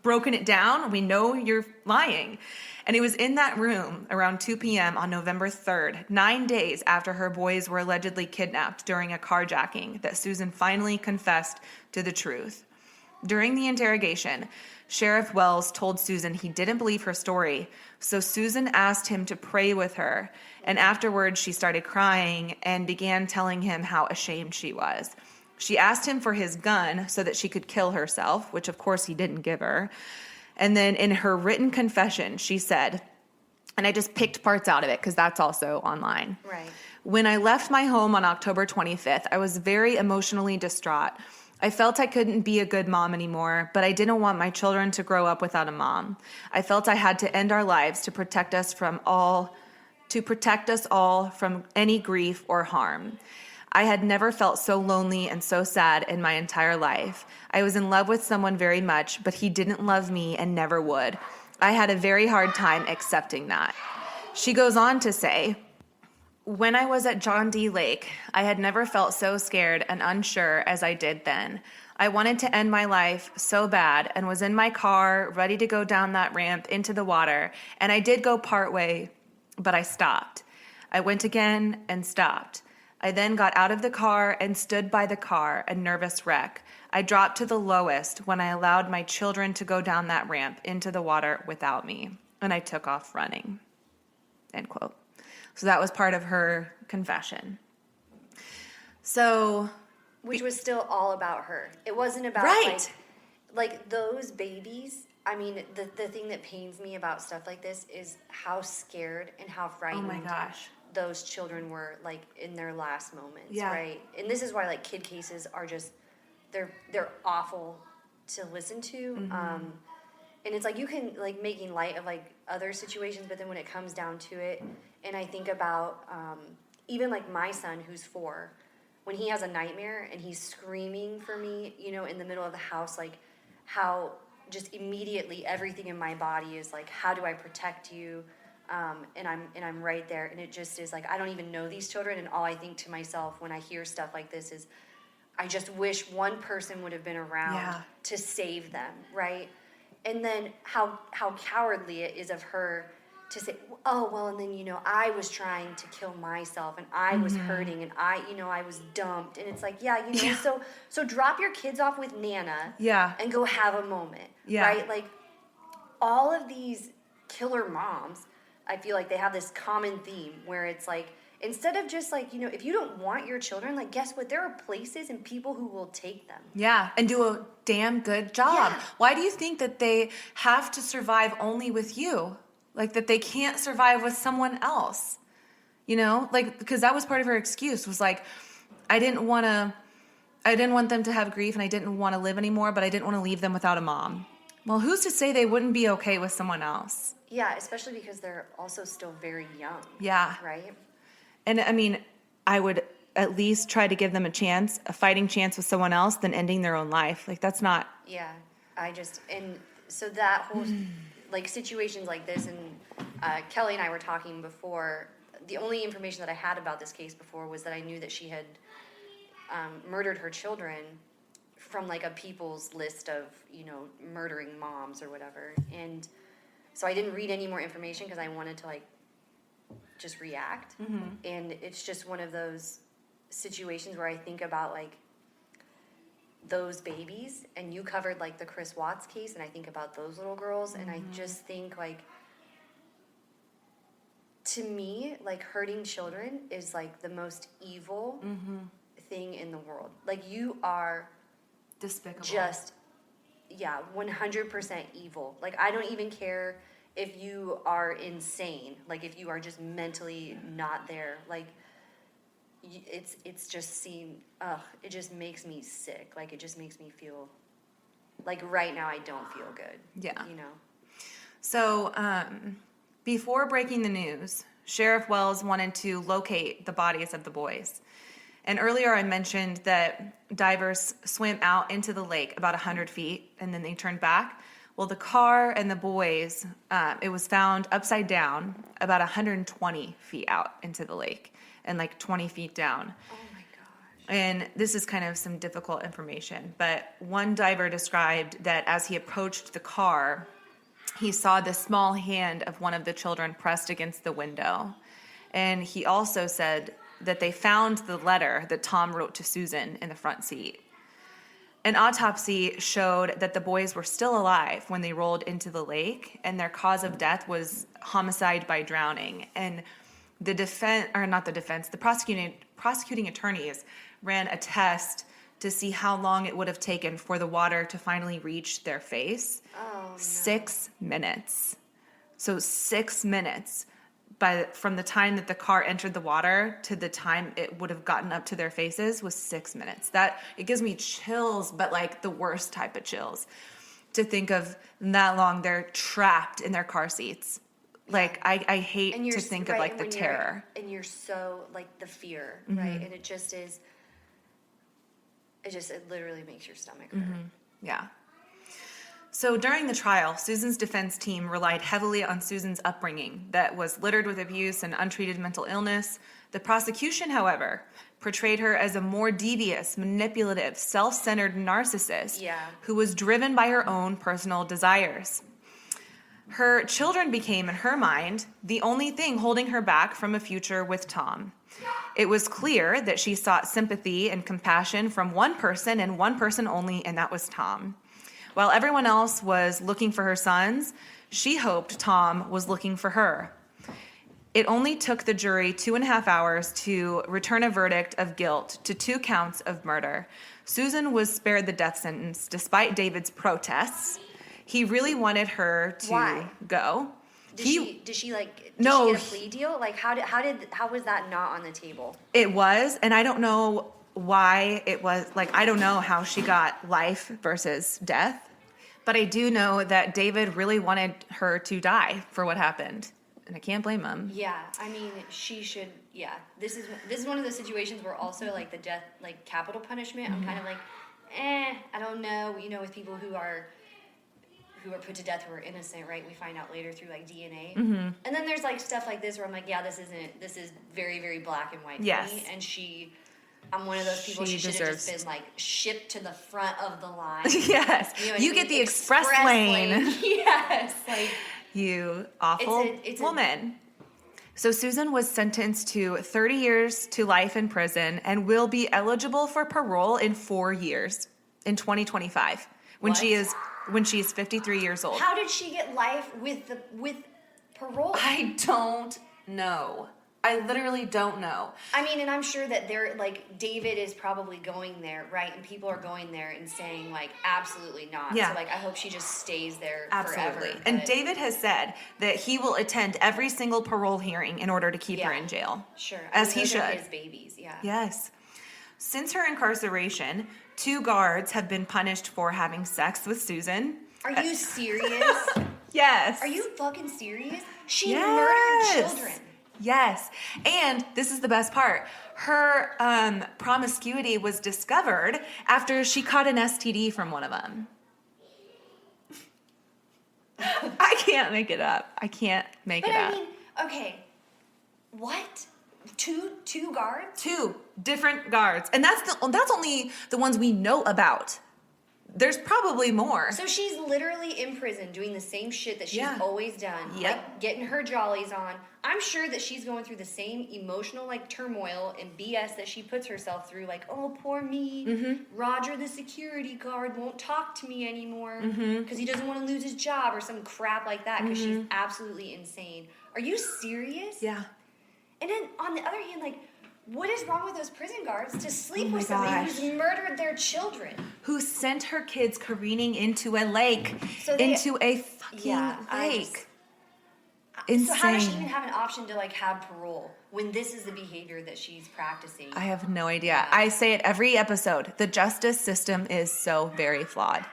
[SPEAKER 1] broken it down. We know you're lying. And it was in that room around 2 p.m. on November 3rd, 9 days after her boys were allegedly kidnapped during a carjacking, that Susan finally confessed to the truth. During the interrogation, Sheriff Wells told Susan he didn't believe her story, so Susan asked him to pray with her, and afterwards she started crying and began telling him how ashamed she was. She asked him for his gun so that she could kill herself, which of course he didn't give her. And then in her written confession, she said, and I just picked parts out of it because that's also online.
[SPEAKER 2] Right.
[SPEAKER 1] "When I left my home on October 25th, I was very emotionally distraught. I felt I couldn't be a good mom anymore, but I didn't want my children to grow up without a mom. I felt I had to end our lives to protect us all from any grief or harm. I had never felt so lonely and so sad in my entire life. I was in love with someone very much, but he didn't love me and never would. I had a very hard time accepting that." She goes on to say, "When I was at John D. Lake, I had never felt so scared and unsure as I did then. I wanted to end my life so bad and was in my car ready to go down that ramp into the water, and I did go part way, but I stopped. I went again and stopped. I then got out of the car and stood by the car, a nervous wreck. I dropped to the lowest when I allowed my children to go down that ramp into the water without me, and I took off running." End quote. So that was part of her confession. So,
[SPEAKER 2] Which was still all about her. It wasn't about
[SPEAKER 1] Right.
[SPEAKER 2] like those babies. I mean, the thing that pains me about stuff like this is how scared and how
[SPEAKER 1] oh
[SPEAKER 2] frightened
[SPEAKER 1] my gosh.
[SPEAKER 2] those children were like in their last moments,
[SPEAKER 1] Yeah.
[SPEAKER 2] right? And this is why like kid cases are just they're awful to listen to.
[SPEAKER 1] Mm-hmm.
[SPEAKER 2] And it's like you can like making light of like other situations, but then when it comes down to it, and I think about even like my son who's 4, when he has a nightmare and he's screaming for me, in the middle of the house, like how just immediately everything in my body is like, how do I protect you? And I'm right there, and it just is like I don't even know these children, and all I think to myself when I hear stuff like this is, I just wish one person would have been around
[SPEAKER 1] Yeah.
[SPEAKER 2] to save them, right? And then how cowardly it is of her to say, oh well, and then I was trying to kill myself, and I was hurting, and I was dumped, and it's like
[SPEAKER 1] Yeah.
[SPEAKER 2] so drop your kids off with Nana,
[SPEAKER 1] Yeah.
[SPEAKER 2] and go have a moment,
[SPEAKER 1] Yeah.
[SPEAKER 2] right? Like all of these killer moms, I feel like they have this common theme where it's like, instead of just like, if you don't want your children, like, guess what? There are places and people who will take them.
[SPEAKER 1] Yeah, and do a damn good job.
[SPEAKER 2] Yeah.
[SPEAKER 1] Why do you think that they have to survive only with you? Like that they can't survive with someone else? Because that was part of her excuse, was like, I didn't want them to have grief, and I didn't want to live anymore, but I didn't want to leave them without a mom. Well, who's to say they wouldn't be okay with someone else?
[SPEAKER 2] Yeah, especially because they're also still very young.
[SPEAKER 1] Yeah.
[SPEAKER 2] Right?
[SPEAKER 1] And I mean, I would at least try to give them a fighting chance with someone else than ending their own life. Like that's not.
[SPEAKER 2] Yeah. And so that whole like situations like this, and Kelly and I were talking before. The only information that I had about this case before was that I knew that she had murdered her children from like a people's list of, murdering moms or whatever. And so I didn't read any more information because I wanted to like just react. And it's just one of those situations where I think about like those babies, and you covered like the Chris Watts case, and I think about those little girls, and I just think like, to me, like hurting children is like the most evil thing in the world. Like you are
[SPEAKER 1] Despicable.
[SPEAKER 2] just 100% evil. Like I don't even care if you are insane, like if you are just mentally not there, like it's just it just makes me sick. Like it just makes me feel like right now I don't feel good.
[SPEAKER 1] Yeah. So before breaking the news, Sheriff Wells wanted to locate the bodies of the boys. And earlier I mentioned that divers swam out into the lake about 100 feet and then they turned back. Well, the car and the boys, it was found upside down about 120 feet out into the lake and like 20 feet down.
[SPEAKER 2] Oh my gosh.
[SPEAKER 1] And this is kind of some difficult information, but one diver described that as he approached the car, he saw the small hand of one of the children pressed against the window. And he also said that they found the letter that Tom wrote to Susan in the front seat. An autopsy showed that the boys were still alive when they rolled into the lake, and their cause of death was homicide by drowning. And the prosecuting attorneys ran a test to see how long it would have taken for the water to finally reach their face.
[SPEAKER 2] Oh, no.
[SPEAKER 1] 6 minutes. So 6 minutes from the time that the car entered the water to the time it would have gotten up to their faces was 6 minutes. That it gives me chills, but like the worst type of chills to think of that long they're trapped in their car seats. Like I hate to think of like the terror.
[SPEAKER 2] And you're so like the fear, right? And it just is. It literally makes your stomach hurt.
[SPEAKER 1] Yeah. So during the trial, Susan's defense team relied heavily on Susan's upbringing that was littered with abuse and untreated mental illness. The prosecution, however, portrayed her as a more devious, manipulative, self-centered narcissist who was driven by her own personal desires. Her children became, in her mind, the only thing holding her back from a future with Tom. It was clear that she sought sympathy and compassion from one person and one person only, and that was Tom. While everyone else was looking for her sons, she hoped Tom was looking for her. It only took the jury 2.5 hours to return a verdict of guilt to 2 counts of murder. Susan was spared the death sentence despite David's protests. He really wanted her to go.
[SPEAKER 2] Did she get a plea deal? Like how was that not on the table?
[SPEAKER 1] It was, and I don't know why it was, like I don't know how she got life versus death, but I do know that David really wanted her to die for what happened, and I can't blame him.
[SPEAKER 2] Yeah, I mean she should. Yeah, this is one of those situations where also like the death, like capital punishment. I'm kind of like, I don't know. With people who are put to death who are innocent, right? We find out later through like DNA. And then there's like stuff like this where I'm like, this is very, very black and white for me. And I'm one of those people, she should have just been like shipped to the front of the line.
[SPEAKER 1] Yes. You get the express lane.
[SPEAKER 2] Yes. Like,
[SPEAKER 1] you awful woman. So Susan was sentenced to 30 years to life in prison and will be eligible for parole in 4 years in 2025 when she is 53 years old.
[SPEAKER 2] How did she get life with parole?
[SPEAKER 1] I don't know. I literally don't know.
[SPEAKER 2] I mean, and I'm sure that David is probably going there, right? And people are going there and saying like, absolutely not.
[SPEAKER 1] Yeah.
[SPEAKER 2] So I hope she just stays there
[SPEAKER 1] absolutely.
[SPEAKER 2] forever.
[SPEAKER 1] And David has said that he will attend every single parole hearing in order to keep her in jail.
[SPEAKER 2] Sure.
[SPEAKER 1] As he should.
[SPEAKER 2] His babies, yeah.
[SPEAKER 1] Yes. Since her incarceration, 2 guards have been punished for having sex with Susan.
[SPEAKER 2] Are you serious?
[SPEAKER 1] Yes.
[SPEAKER 2] Are you fucking serious? She murdered children.
[SPEAKER 1] Yes. And this is the best part. Her promiscuity was discovered after she caught an STD from one of them. I can't make it up. I can't make
[SPEAKER 2] But
[SPEAKER 1] it
[SPEAKER 2] I
[SPEAKER 1] up.
[SPEAKER 2] mean, okay, what? Two guards?
[SPEAKER 1] 2 different guards. And that's only the ones we know about. There's probably more.
[SPEAKER 2] So she's literally in prison doing the same shit that she's
[SPEAKER 1] Yeah.
[SPEAKER 2] always done.
[SPEAKER 1] Yep.
[SPEAKER 2] Like getting her jollies on. I'm sure that she's going through the same emotional like turmoil and BS that she puts herself through. Like, oh, poor me.
[SPEAKER 1] Mm-hmm.
[SPEAKER 2] Roger, the security guard, won't talk to me anymore because he doesn't want to lose his job or some crap like that because she's absolutely insane. Are you serious?
[SPEAKER 1] Yeah.
[SPEAKER 2] And then on the other hand, like, what is wrong with those prison guards to sleep
[SPEAKER 1] my
[SPEAKER 2] with somebody
[SPEAKER 1] gosh.
[SPEAKER 2] who's murdered their children?
[SPEAKER 1] Who sent her kids careening into a lake.
[SPEAKER 2] So they-
[SPEAKER 1] into a fucking
[SPEAKER 2] Yeah, I
[SPEAKER 1] lake.
[SPEAKER 2] just-
[SPEAKER 1] Insane.
[SPEAKER 2] So how does she even have an option to like have parole when this is the behavior that she's practicing?
[SPEAKER 1] I have no idea. I say it every episode. The justice system is so very flawed.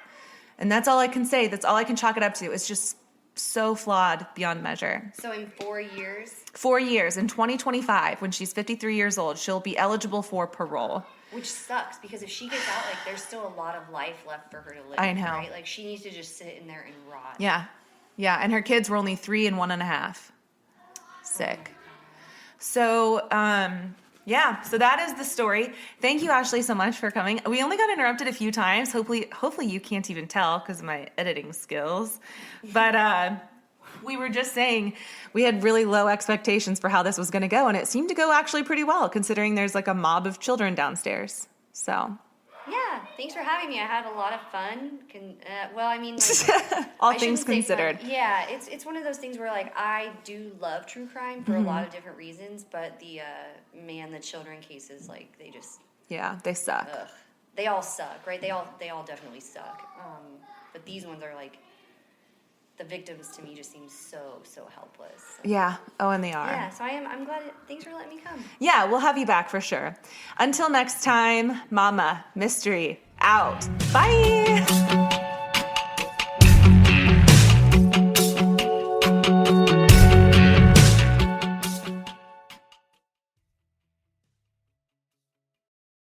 [SPEAKER 1] And that's all I can say. That's all I can chalk it up to. It's just so flawed beyond measure.
[SPEAKER 2] So in 4 years,
[SPEAKER 1] 4 years, in 2025, when she's 53 years old, she'll be eligible for parole.
[SPEAKER 2] which sucks because if she gets out, like there's still a lot of life left for her to live.
[SPEAKER 1] I know.
[SPEAKER 2] Right? Like she needs to just sit in there and rot.
[SPEAKER 1] Yeah. Yeah. And her kids were only 3 and 1.5. Sick. So, yeah, so that is the story. Thank you, Ashley, so much for coming. We only got interrupted a few times. Hopefully you can't even tell because of my editing skills. But we were just saying we had really low expectations for how this was going to go, and it seemed to go actually pretty well considering there's like a mob of children downstairs. So
[SPEAKER 2] Yeah. Thanks for having me. I had a lot of fun. Well, I mean, like,
[SPEAKER 1] all
[SPEAKER 2] I
[SPEAKER 1] things
[SPEAKER 2] shouldn't say
[SPEAKER 1] considered.
[SPEAKER 2] fun. Yeah, it's one of those things where like I do love true crime for a lot of different reasons, but the children cases, like they just
[SPEAKER 1] Yeah, they suck.
[SPEAKER 2] they all suck, right? They all definitely suck. But these ones are like the victims to me just seem so helpless. So,
[SPEAKER 1] Yeah. Oh, and they are.
[SPEAKER 2] yeah, so I'm glad. Thanks for letting me come.
[SPEAKER 1] Yeah, we'll have you back for sure. Until next time, Mama Mystery out. Bye.